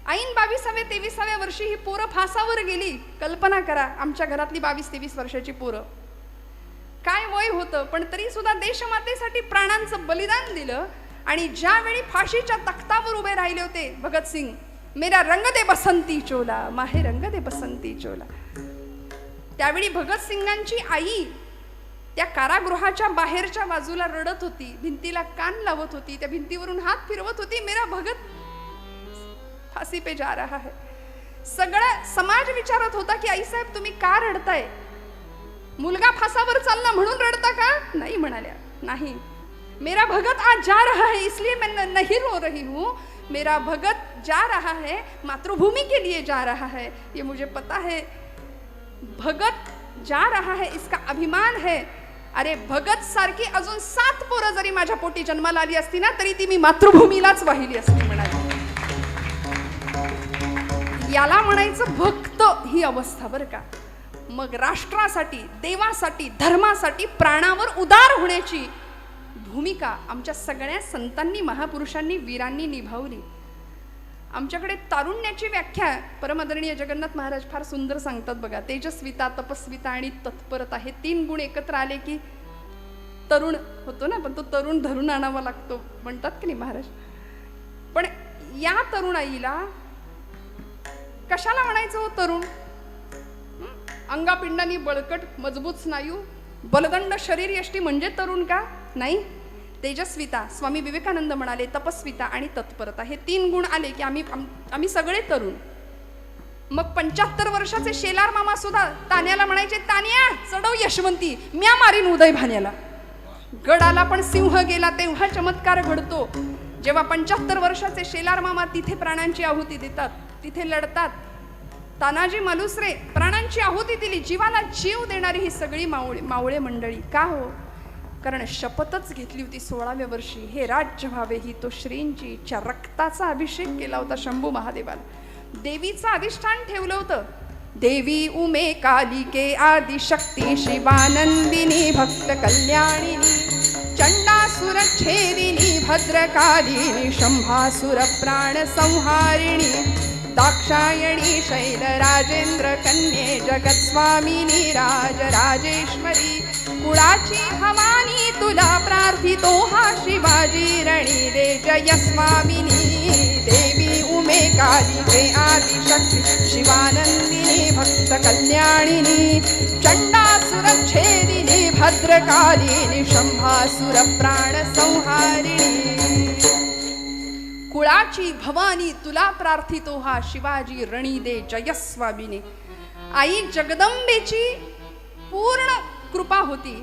ऐन 22व्या-23व्या वर्षी ही पोरं फासावर गेली. कल्पना करा, आमच्या घरातली 22-23 वर्षाची पोरं, काय वय होतं, पण तरी सुद्धा देशमातेसाठी प्राणांचं बलिदान दिलं. आणि ज्यावेळी फाशीच्या तख्तावर उभे राहिले होते भगतसिंग, मेरा रंग दे बसंती चोला, माहे रंग दे बसंती चोला, त्यावेळी भगतसिंगांची आई त्या कारागृहाच्या बाहेरच्या बाजूला रडत होती, भिंतीला कान लावत होती, त्या भिंतीवरून हात फिरवत होती, मेरा भगत फांसी पे जा रहा है. सगळा समाज विचारत होता की आई साहेब तुम्ही का रडताय? मुलगा फासावर चालला म्हणून रडता का? नाही म्हणाल्या. नाही, मेरा भगत आज जा रहा है इसलिए मैं नहीं रो रही हूँ. मेरा भगत जा रहा है, मातृभूमि के लिए जा रहा है, ये मुझे पता है. भगत जा रहा है इसका अभिमान है. अरे भगत सारखी अजून 7 पोरं जरी माझ्या पोटी जन्माला आली असती ना, तरी ती मी मातृभूमीलाच वाहिली असती म्हणाली. याला म्हणायचं भक्त ही अवस्था, बरं का. मग राष्ट्रासाठी, देवासाठी, धर्मासाठी प्राणावर उदार होण्याची भूमिका आमच्या सगळ्या संतांनी, महापुरुषांनी, वीरांनी निभावली. आमच्याकडे तारुण्याची व्याख्या परमादरणीय जगन्नाथ महाराज फार सुंदर सांगतात बघा. तेजस्विता, तपस्विता आणि तत्परता हे 3 गुण एकत्र आले की तरुण होतो ना. पण तो तरुण धरून आणावा लागतो म्हणतात की नाही महाराज. पण या तरुणाईला कशाला म्हणायचं हो तरुण? अंगापिंडानी बळकट, मजबूत स्नायू, बलदंड शरीर यष्टी म्हणजे तरुण का? नाही. तेजस्विता, स्वामी विवेकानंद म्हणाले, तपस्विता आणि तत्परता हे 3 गुण आले की आम्ही सगळे तरुण. मग 75 वर्षाचे शेलार मामा सुद्धा तान्याला म्हणायचे, तान्या चढव यशवंती, म्या मारीन उदय भाण्याला. गडाला पण सिंह गेला तेव्हा चमत्कार घडतो, जेव्हा 75 वर्षाचे शेलार मामा तिथे प्राणांची आहुती देतात, तिथे लढतात. तानाजी मालुसरे प्राणांची आहुती दिली, जीवाला जीव देणारी ही सगळी मावळे मंडळी. का हो? कारण शपथच घेतली होती 16व्या वर्षी, हे राज्य व्हावे ही तो श्रींची इच्छा. रक्ताचा अभिषेक केला होता शंभू महादेवाला. देवीचं अधिष्ठान ठेवलं होतं. देवी उमे कालिके आदिशक्ती शिवानंदिनी भक्त कल्याणिनी चंडासुर छेदिनी भद्रकालिनी शंभासुर प्राण संहारिणी दाक्षायणी शैल राजेंद्र कन्ये जगत्स्वामिनी राजराजेश्वरी कुळाची भवानी तुला प्रार्थितो हा शिवाजी रणी दे जय स्वामिनी. देवी उमे कालिके आदिशक्ती शिवानंदिनी भक्त कल्याणिनी चंडासुर छेदिनी भद्रकालिनी शंभासुर प्राण संहारिणी. कुळाची भवानी तुला प्रार्थितो हा शिवाजी रणी दे जय स्वामिनी. आई जगदंबेची पूर्ण कृपा होती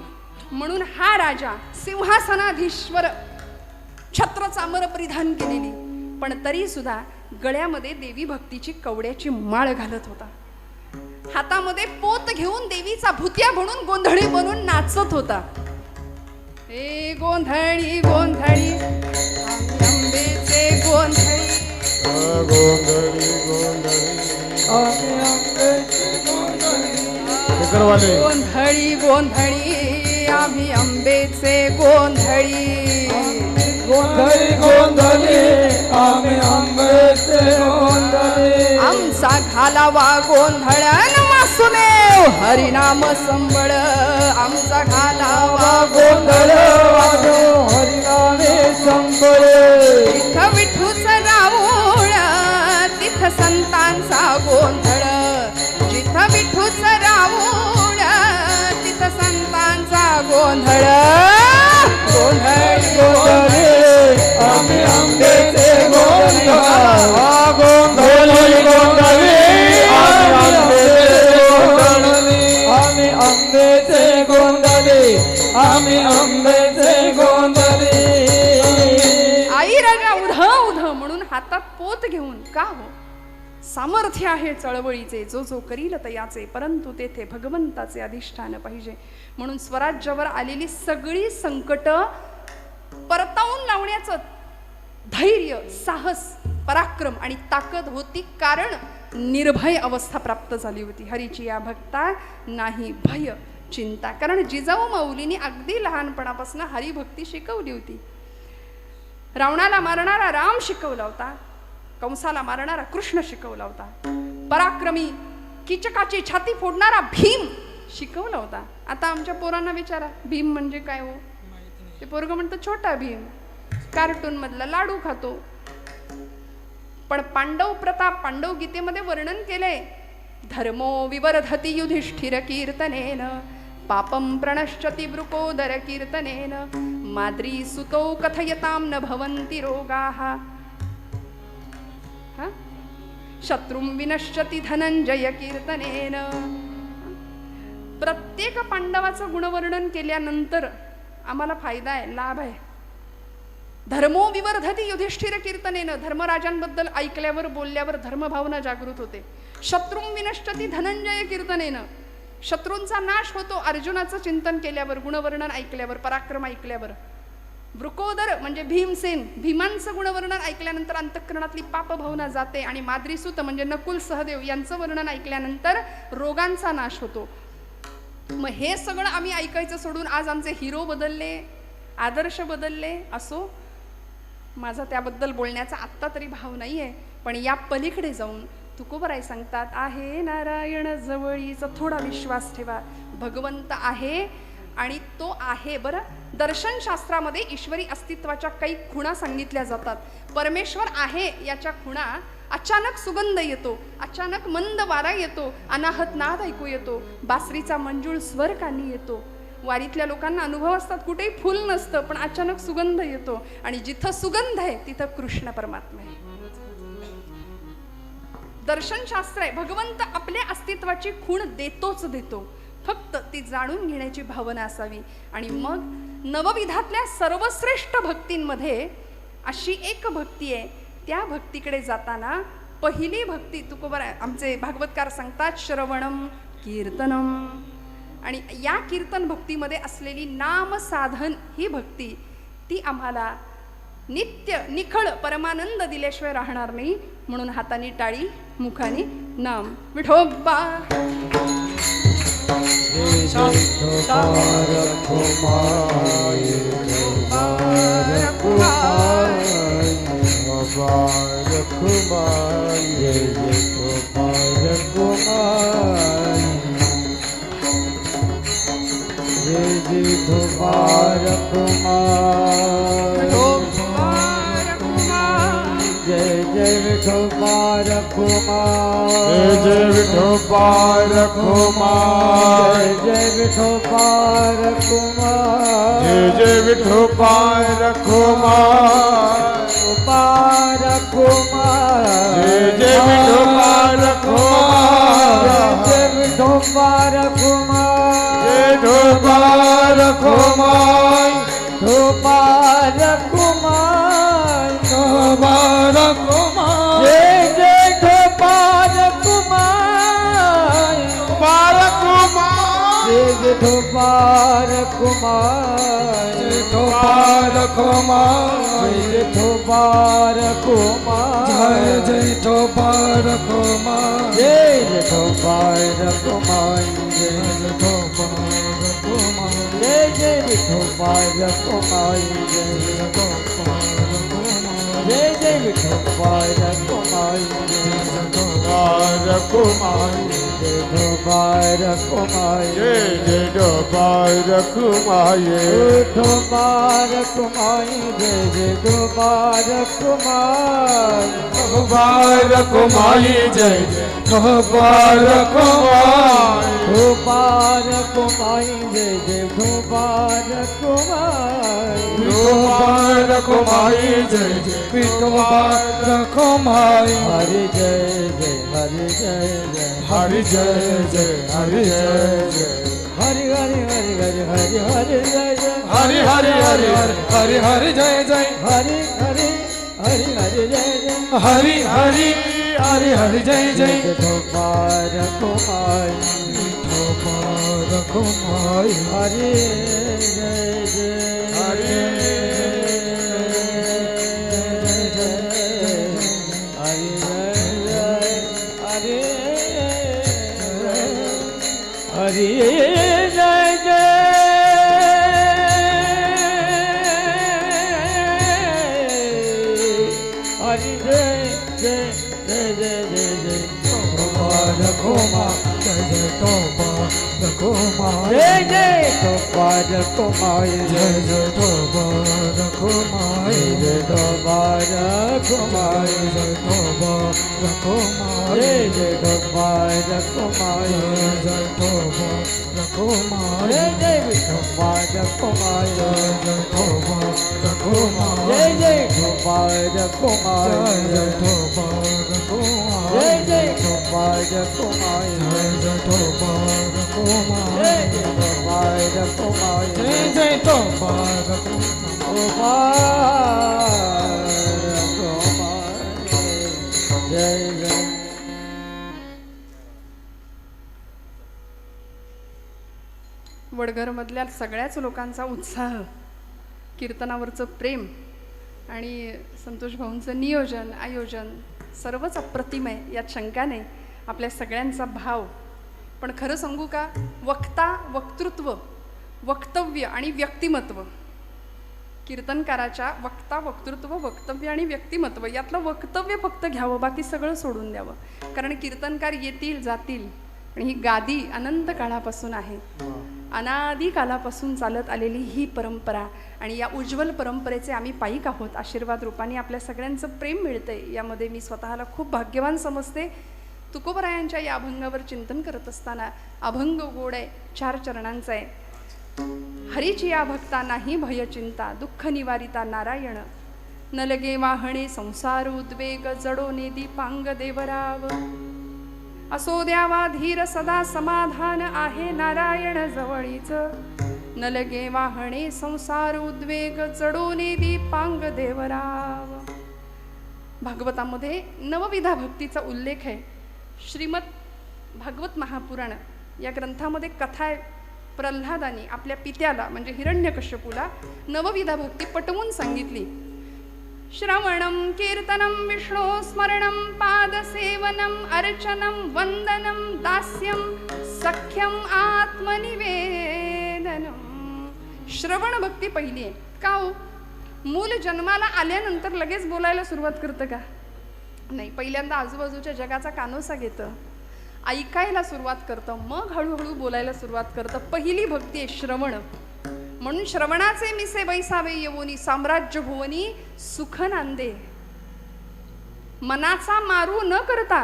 म्हणून हा राजा सिंहासनाधीश्वर छत्र चामर परिधान केलेली, पण तरी सुद्धा गळ्यामध्ये देवी भक्तीची कवड्याची माळ घालत होता. हातामध्ये पोत घेऊन देवीचा भुतिया बनून गोंधळी बनून नाचत होता. ए गोंधळी गोंधळी अंबेचे गोंधळी, गोंधळी गोंधळी आम्ही आंब्याचे गोंधळी. शेखरवाले गोंधळी गोंधळी आम्ही अंबेचे गोंधळी. गोंधळी गोंधळी आम्ही आंब्याचे गोंधळी. आमचा घालावा गोंधळ न वासुदेव हरिनाम संबळ. आमचा घालावा गोंधळ वाजो हरिनामे संबळ. जिथं विठूच राऊळ तिथं संतांचा गोंधळ. जिथं विठूच राऊळ तिथं संतांचा गोंधळ. गोंधळी गोंधळी आम्ही आंब्याचे गोंधळी. गोंधळी गोंधळी आम्ही आंब्याचे गोंधळी. आम्ही आंब्याचे गोंधळी. आई राजा उध उध म्हणून हातात पोत घेऊन का हो, सामर्थ्य आहे चळवळीचे, जो जो करील तयाचे, परंतु तेथे भगवंताचे अधिष्ठान पाहिजे. म्हणून स्वराज्यावर आलेली सगळी संकट परतावून लावण्याचं धैर्य, साहस, पराक्रम आणि ताकद होती, कारण निर्भय अवस्था प्राप्त झाली होती. हरीची या भक्ता नाही भय चिंता. कारण जिजाऊ माऊलींनी अगदी लहानपणापासून हरिभक्ती शिकवली होती. रावणाला मारणारा राम शिकवला होता, कंसाला मारणारा कृष्ण शिकवला होता, पराक्रमी कीचकाची छाती फोडणारा भीम शिकवला होता. आता आमच्या पोरांना विचारा भीम म्हणजे काय हो, ते पोरग म्हणतं छोटा भीम, कार्टून मधला लाडू खातो. पण पांडव प्रताप, पांडव गीतेमध्ये वर्णन केलंय, धर्मो विवर्धति युधिष्ठिर कीर्तनेन पापम प्रणश्यति वृकोदर कीर्तनेन माद्री सुतौ कथयतां न भवन्ति रोगाः. शत्रुं विनश्यति धनंजय कीर्तनेन. प्रत्येक पांडवाचं गुणवर्णन केल्यानंतर आम्हाला फायदा आहे, लाभ आहे. धर्मो विवर्धति युधिष्ठिर कीर्तनेन, धर्मराजांबद्दल ऐकल्यावर बोलल्यावर धर्मभावना जागृत होते. शत्रुं विनश्यति धनंजय कीर्तनेन, शत्रूंचा नाश होतो अर्जुनाचं चिंतन केल्यावर, गुणवर्णन ऐकल्यावर, पराक्रम ऐकल्यावर. वृकोदर म्हणजे भीमसेन, भीमांचं गुणवर्णन ऐकल्यानंतर अंतःकरणातली पापभावना जाते. आणि माद्रीसूत म्हणजे नकुल सहदेव यांचं वर्णन ऐकल्यानंतर रोगांचा नाश होतो. मग हे सगळं आम्ही ऐकायचं सोडून आज आमचे हिरो बदलले, आदर्श बदलले. असो, माझा त्याबद्दल बोलण्याचा आत्ता तरी भाव नाही आहे, पण या पलीकडे जाऊन तुकोबराय सांगतात, आहे नारायण जवळीचा थोडा विश्वास ठेवा. भगवंत आहे आणि तो आहे. बरं, दर्शनशास्त्रामध्ये ईश्वरी अस्तित्वाच्या काही खुणा सांगितल्या जातात. परमेश्वर आहे याच्या खुणा, अचानक सुगंध येतो, अचानक मंद वारा येतो, अनाहत नाद ऐकू येतो, बासरीचा मंजूळ स्वर कानी येतो. वारीतल्या लोकांना अनुभव असतात, कुठेही फुल नसतं पण अचानक सुगंध येतो, आणि जिथं सुगंध आहे तिथं कृष्ण परमात्मा आहे. दर्शनशास्त्र आहे, भगवंत आपल्या अस्तित्वाची खूण देतोच देतो, फक्त ती जाणून घेण्याची भावना असावी. आणि मग नवविधातल्या सर्वश्रेष्ठ भक्तींमध्ये अशी एक भक्ती आहे, त्या भक्तीकडे जाताना पहिली भक्ती तुकोबर आमचे भागवतकार सांगतात, श्रवणम कीर्तनम. आणि या कीर्तन भक्तीमध्ये असलेली नाम साधन ही भक्ती, ती आम्हाला नित्य निखळ परमानंद दिल्याशिवाय राहणार नाही. म्हणून हाताने टाळी, मुखाने नाम. विठोबा जय जय विठोबार कुमार, जय विठोबार कुमार, जय विठोबार कुमार, जय विठोबार कुमार, कुमार कुमार, जय विठोबार कुमार, जय विठोबार कुमार, जय विठोबार कुमार. विठोबार कुमार विठोबार कुमार विठोबार कुमार जय विठोबार कुमार जय विठोबार कुमार जय विठोबार कुमार जय जय विठोबार कुमार जय जय जय विठोबार कुमार विठोबार कुमार विठोबार कुमार जय विठोबार कुमार विठोबार कुमार जय विठोबार कुमार विठोबार कुमार जय विठोबार कुमार विठोबार कुमार जय विठोबार कुमार विठोबार कुमार जय विठोबार कुमार हरि जय जय हरि जय जय हरि जय जय हरि जय जय हरि हरि हरि हरि हरि हरि जय जय हरि हरि हरि हरि हरि जय जय हरि हरि हरि हरि जय जय हरि हरि हरि हरि जय जय विठोबार कुमार विठोबार कुमार हरि जय जय हरि हरि जय जय हरि हरि जय जय हरि जय जय जय जय जय जय विठोबार कुमार जय विठोबार कुमार जय जय विठोबार कुमार जय विठोबार कुमार जय विठोबार कुमार जय विठोबार कुमार जय विठोबार कुमार जय विठोबार कुमार जय जय विठोबार कुमार जय विठोबार कुमार जय जय विठोबार कुमार जय विठोबार कुमार जय जय विठोबार कुमार जय विठोबार कुमार जय विठोबार कुमार जय विठोबार कुमार जय जय वडघरमधल्या सगळ्याच लोकांचा उत्साह, कीर्तनावरचं प्रेम आणि संतोष भाऊंचं नियोजन आयोजन सर्वच अप्रतिम आहे, यात शंका नाही. आपल्या सगळ्यांचा भाव. पण खरं सांगू का, वक्ता, वक्तृत्व, वक्तव्य आणि व्यक्तिमत्व, कीर्तनकाराच्या वक्ता, वक्तृत्व, वक्तव्य आणि व्यक्तिमत्व यातलं वक्तव्य फक्त घ्यावं, बाकी सगळं सोडून द्यावं. कारण कीर्तनकार येतील जातील, आणि ही गादी अनंत काळापासून आहे, अनादी कालापासून चालत आलेली ही परंपरा, आणि या उज्ज्वल परंपरेचे आम्ही पायिक आहोत. आशीर्वाद रूपाने आपल्या सगळ्यांचं प्रेम मिळतंय, यामध्ये मी स्वतःला खूप भाग्यवान समजते. तुकोबरायांच्या या अभंगावर चिंतन करत असताना, अभंग गोड आहे, 4 चरणांचा आहे. हरीची या भक्ता नाही भय चिंता, दुःख निवारिता नारायण, न लगे वाहणे संसार उद्वेग, जडो नेदी पांग देवराव, असो द्यावा धीर सदा समाधान, आहे नारायण जवळीच, न लगे वाहणे संसार उद्वेग, जडो नेदी पांग देवराव. भागवतामध्ये नवविधा भक्तीचा उल्लेख आहे. श्रीमद भागवत महापुराण या ग्रंथामध्ये कथा आहे, प्रल्हादानी आपल्या पित्याला म्हणजे हिरण्यकश्यपूला नवविधा भक्ती पटवून सांगितली. श्रवणं कीर्तनं विष्णु स्मरणं पादसेवनं अर्चनं वंदनं दास्यं सख्यं आत्मनिवेदनं. श्रवण भक्ती पहिली आहे. का हो, मूल जन्माला आल्यानंतर लगेच बोलायला सुरुवात करतं का? नाही, पहिल्यांदा आजूबाजूच्या जगाचा कानोसा घेतं, ऐकायला सुरुवात करतं, मग हळूहळू बोलायला सुरुवात करतं. पहिली भक्ती आहे श्रवण. म्हणून श्रवणाचे मिसे बैसावे येवोनी, साम्राज्य भुवनी सुख नांदे. मनाचा मारू न करता,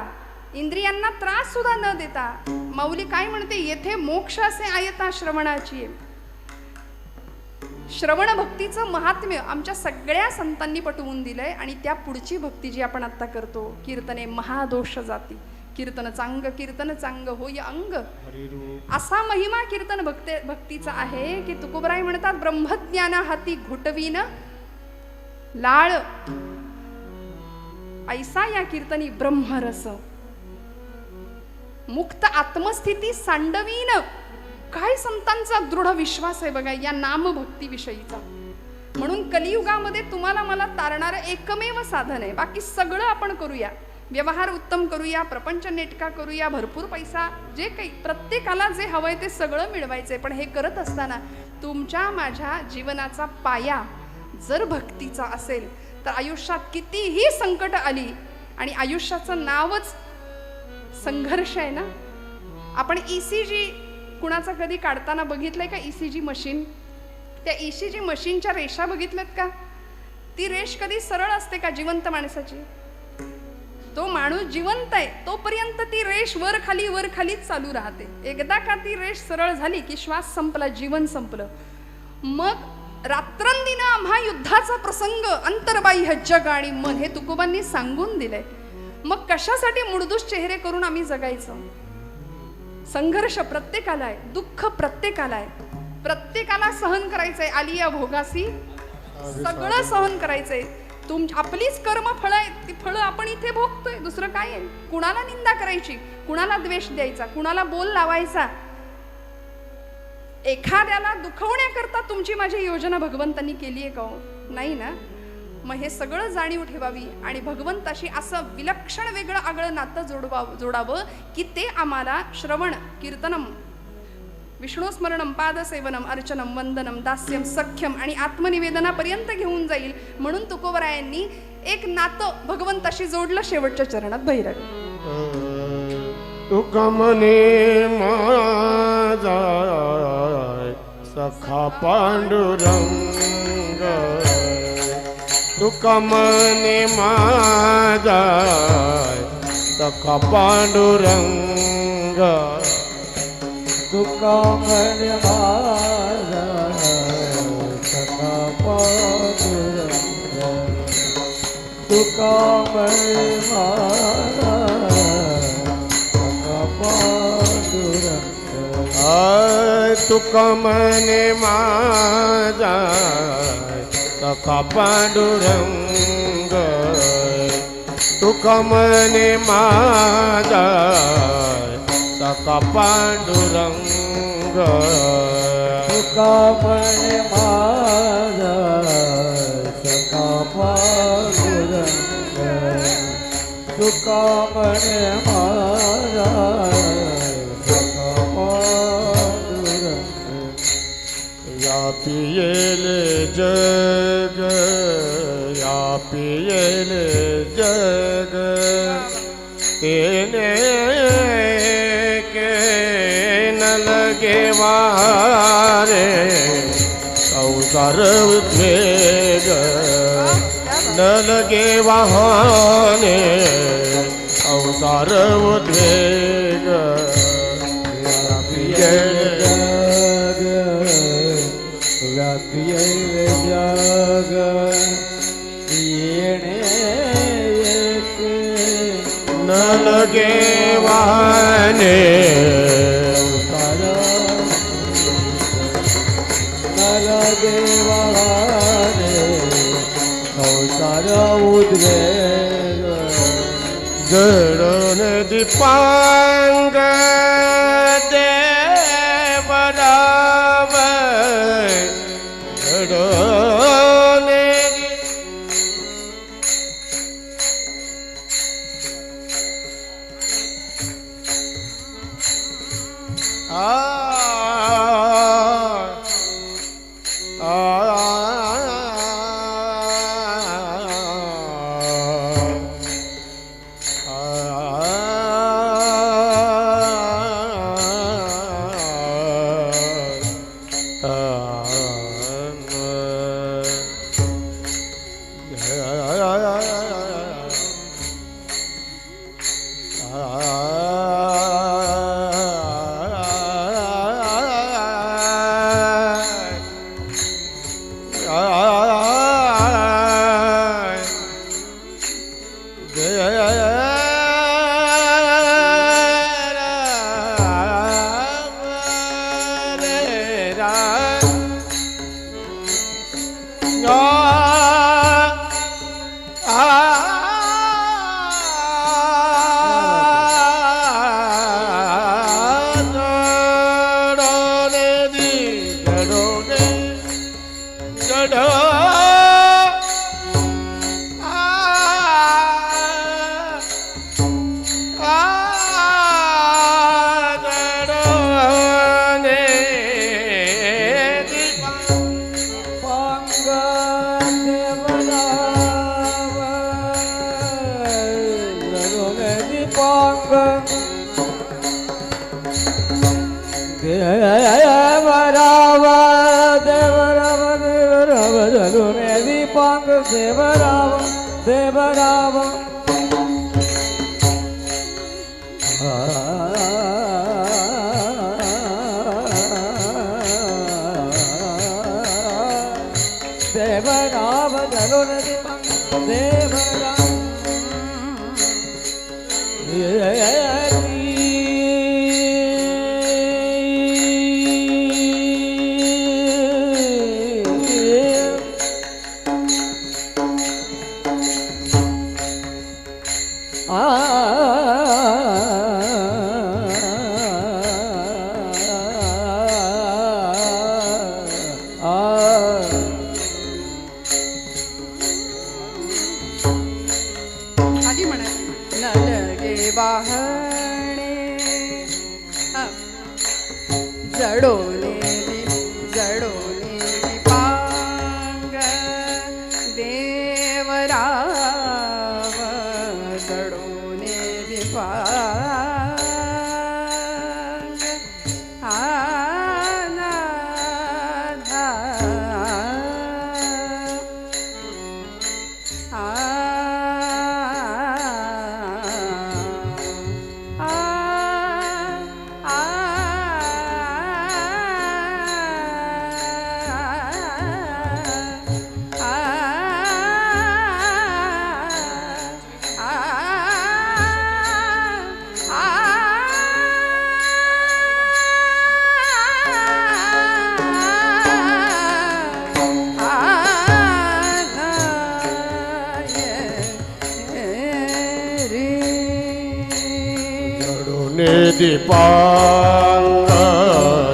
इंद्रियांना त्रास सुद्धा न देता, माऊली काय म्हणते, येथे मोक्ष असे आयता श्रवणाची. श्रवण भक्तीचं महात्म्य आमच्या सगळ्या संतांनी पटवून दिलंय. आणि त्या पुढची भक्ती जी आपण आता करतो, कीर्तने महादोष जाती, कीर्तन चांग कीर्तन चांग होय अंग, असा महिमा कीर्तन भक्तीचा आहे की तुकोबराय म्हणतात, ब्रह्मज्ञाना हाती घुटवीन लाळ, ऐसा या कीर्तनी ब्रह्मरस, मुक्त आत्मस्थिती सांडवीन काय संतांचा दृढ विश्वास आहे बघा या नामभक्तीविषयीचा. म्हणून कलियुगामध्ये तुम्हाला मला तारणारं एकमेव साधन आहे. बाकी सगळं आपण करूया, व्यवहार उत्तम करूया, प्रपंच नेटका करूया, भरपूर पैसा, जे काही प्रत्येकाला जे हवंय ते सगळं मिळवायचंय. पण हे करत असताना तुमच्या माझ्या जीवनाचा पाया जर भक्तीचा असेल तर आयुष्यात कितीही संकट आली, आणि आयुष्याचं नावच संघर्ष आहे ना. आपण ECG कुणाचा कधी काढताना बघितलंय का? ECG मशीन, त्या ECG मशीनच्या रेषा बघितल्यात का? ती रेष कधी सरळ असते का जिवंत माणसाची? तो माणूस जिवंत आहे तोपर्यंत ती रेष वर खालीच चालू राहते. एकदा का ती रेष सरळ झाली की श्वास संपला, जीवन संपलं. मग रात्रंदिन आम्हा युद्धाचा प्रसंग, अंतर्बाह्य जग आणि मन, हे तुकोबांनी सांगून दिलंय. मग कशासाठी मुडदूस चेहरे करून आम्ही जगायचं? संघर्ष प्रत्येकाला आहे, दुःख प्रत्येकाला आहे, प्रत्येकाला सहन करायचंय. आलिया भोगासी सगळं सहन करायचंय. आपलीच कर्म फळं आहेत, ती फळं आपण इथे भोगतोय. दुसरं काय आहे? कुणाला निंदा करायची, कुणाला द्वेष द्यायचा, कुणाला बोल लावायचा? एखाद्याला दुखवण्याकरता तुमची माझी योजना भगवंतांनी केली आहे का हो? नाही ना. मग हे सगळं जाणीव ठेवावी आणि भगवंताशी असं विलक्षण वेगळं आगळं नातं जोडावं की ते आम्हाला श्रवण, कीर्तनम, विष्णुस्मरणम, पादसेवनम, अर्चनम, वंदनम, दास्यम, सख्यम आणि आत्मनिवेदनापर्यंत घेऊन जाईल. म्हणून तुकोबरायांनी एक नातं भगवंताशी जोडलं शेवटच्या चरणात. भैरवी तुका मने माझा सखा पांडुरंग, तुका मने माझा सखा पांडुरंग, तुका म्हणे माझा सखा पांडुरंग, तुका म्हणे माझा सखा पांडुरंग. तुका मने माझा सखा पांडुरंग, तुका मने माझा सखा पांडुरंग, तुका म्हणे माझा सखा पांडुरंग, तुका म्हणे माझा सखा पांडुरंग. या पियेले जग, या पियेले जग, तेने के न लगे वारे, संसार उद्वेग न लगे वाहने, संसार उद्वेग. व्यापिये जग येणे एक न लगे वाहने, न लगे वाहने, संसार उद्वेग. जडून दीपांग देवराव, जडून देवराव देवराव देवराव धरून देवराव आधी म्हणायचं नलगे वाहणे जडोले जडोले दीपांग देवराव जडोले दीपांग आनाधा दीपांग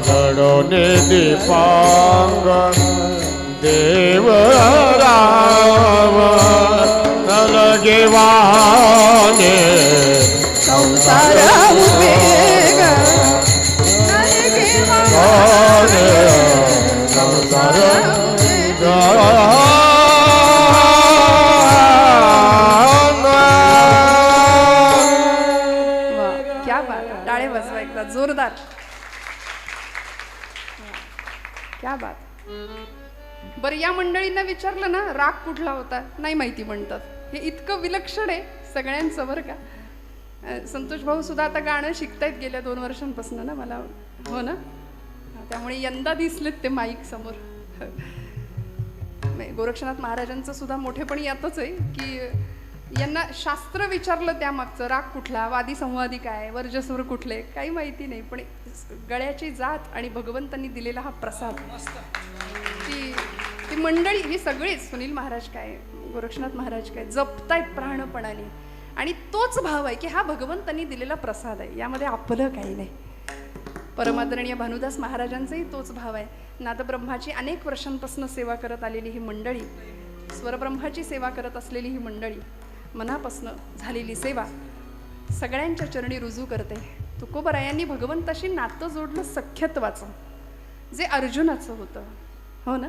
जडोने दीपांग देवराव नलगे वाहने संसार उपेग नलगे वाहने संसार क्या बात आहे. टाळे बसवा एकदा जोरदार. क्या बात. बरं या मंडळींना विचारलं ना राग कुठला होता नाही माहिती म्हणतात. हे इतकं विलक्षण आहे सगळ्यांचं बरं का. संतोष भाऊ सुद्धा आता गाणं शिकतायत गेल्या 2 वर्षांपासून ना मला हो ना त्यामुळे यंदा दिसलेत ते माईक समोर. गोरक्षनाथ महाराजांचं सुद्धा मोठेपण यातच आहे की यांना शास्त्र विचारलं त्यामागचं राग कुठला वादी संवादी काय वर्जस्वर कुठले काही माहिती नाही पण गळ्याची जात आणि भगवंतांनी दिलेला हा प्रसाद ती मंडळी ही सगळीच सुनील महाराज काय गोरक्षनाथ महाराज काय जपतायत प्राणपणाने आणि तोच भाव आहे की हा भगवंतांनी दिलेला प्रसाद आहे यामध्ये आपलं काही नाही. परमादरणीय भानुदास महाराजांचाही तोच भाव आहे. नादब्रह्माची अनेक वर्षांपासून सेवा करत आलेली ही मंडळी स्वरब्रह्माची सेवा करत असलेली ही मंडळी मनापासनं झालेली सेवा सगळ्यांच्या चरणी रुजू करते. तुकोबरायांनी भगवंताशी नातं जोडलं सख्यत्वाचं जे अर्जुनाचं होतं हो ना.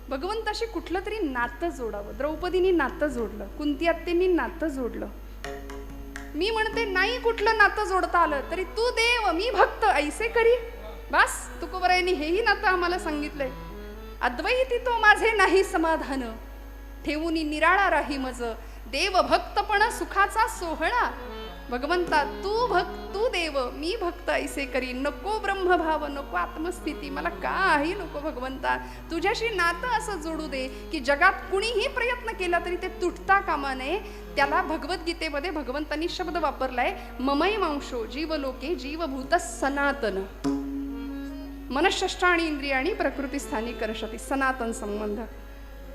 भगवंताशी कुठलं तरी नातं जोडावं. द्रौपदीनी नातं जोडलं कुंती आत्तेंनी नातं जोडलं. मी म्हणते नाही कुठलं नातं जोडता आलं तरी तू देव मी भक्त ऐसे करी बस. तुकोबरायांनी हेही नातं आम्हाला सांगितलंय. अद्वैती तो माझे नाही समाधान ठेवून निराळा राही मज देव भक्तपण सुखाचा सोहळा. भगवंता तू देव मी भक्त ऐसे करी. नको ब्रह्मभाव नको आत्मस्थिती मला काही नको भगवंता. तुझ्याशी नातं असं जोडू दे की जगात कुणीही प्रयत्न केला तरी ते तुटता कामा नये. त्याला भगवद्गीतेमध्ये भगवंतांनी शब्द वापरलाय ममई मांशो जीवलोके जीवभूत सनातन मनःषष्ठ आणि इंद्रियाणी प्रकृतीस्थानी करशती. सनातन संबंध.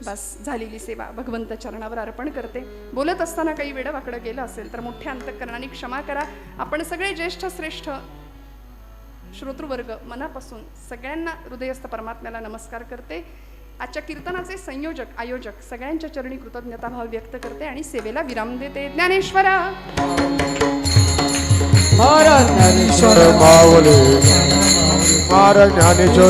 बस झालेली सेवा भगवंत चरणावर अर्पण करते. बोलत असताना काही वेळ वाकडं गेलं असेल तर मोठ्या अंतःकरणाने क्षमा करा. आपण सगळे ज्येष्ठ श्रेष्ठ श्रोतृवर्ग मनापासून सगळ्यांना हृदयस्थ परमात्म्याला नमस्कार करते. आजच्या कीर्तनाचे संयोजक आयोजक सगळ्यांच्या चरणी कृतज्ञताभाव व्यक्त करते आणि सेवेला विराम देते. ज्ञानेश्वरा महाराज ज्ञानेश्वर माऊली महाराज ज्ञानेश्वर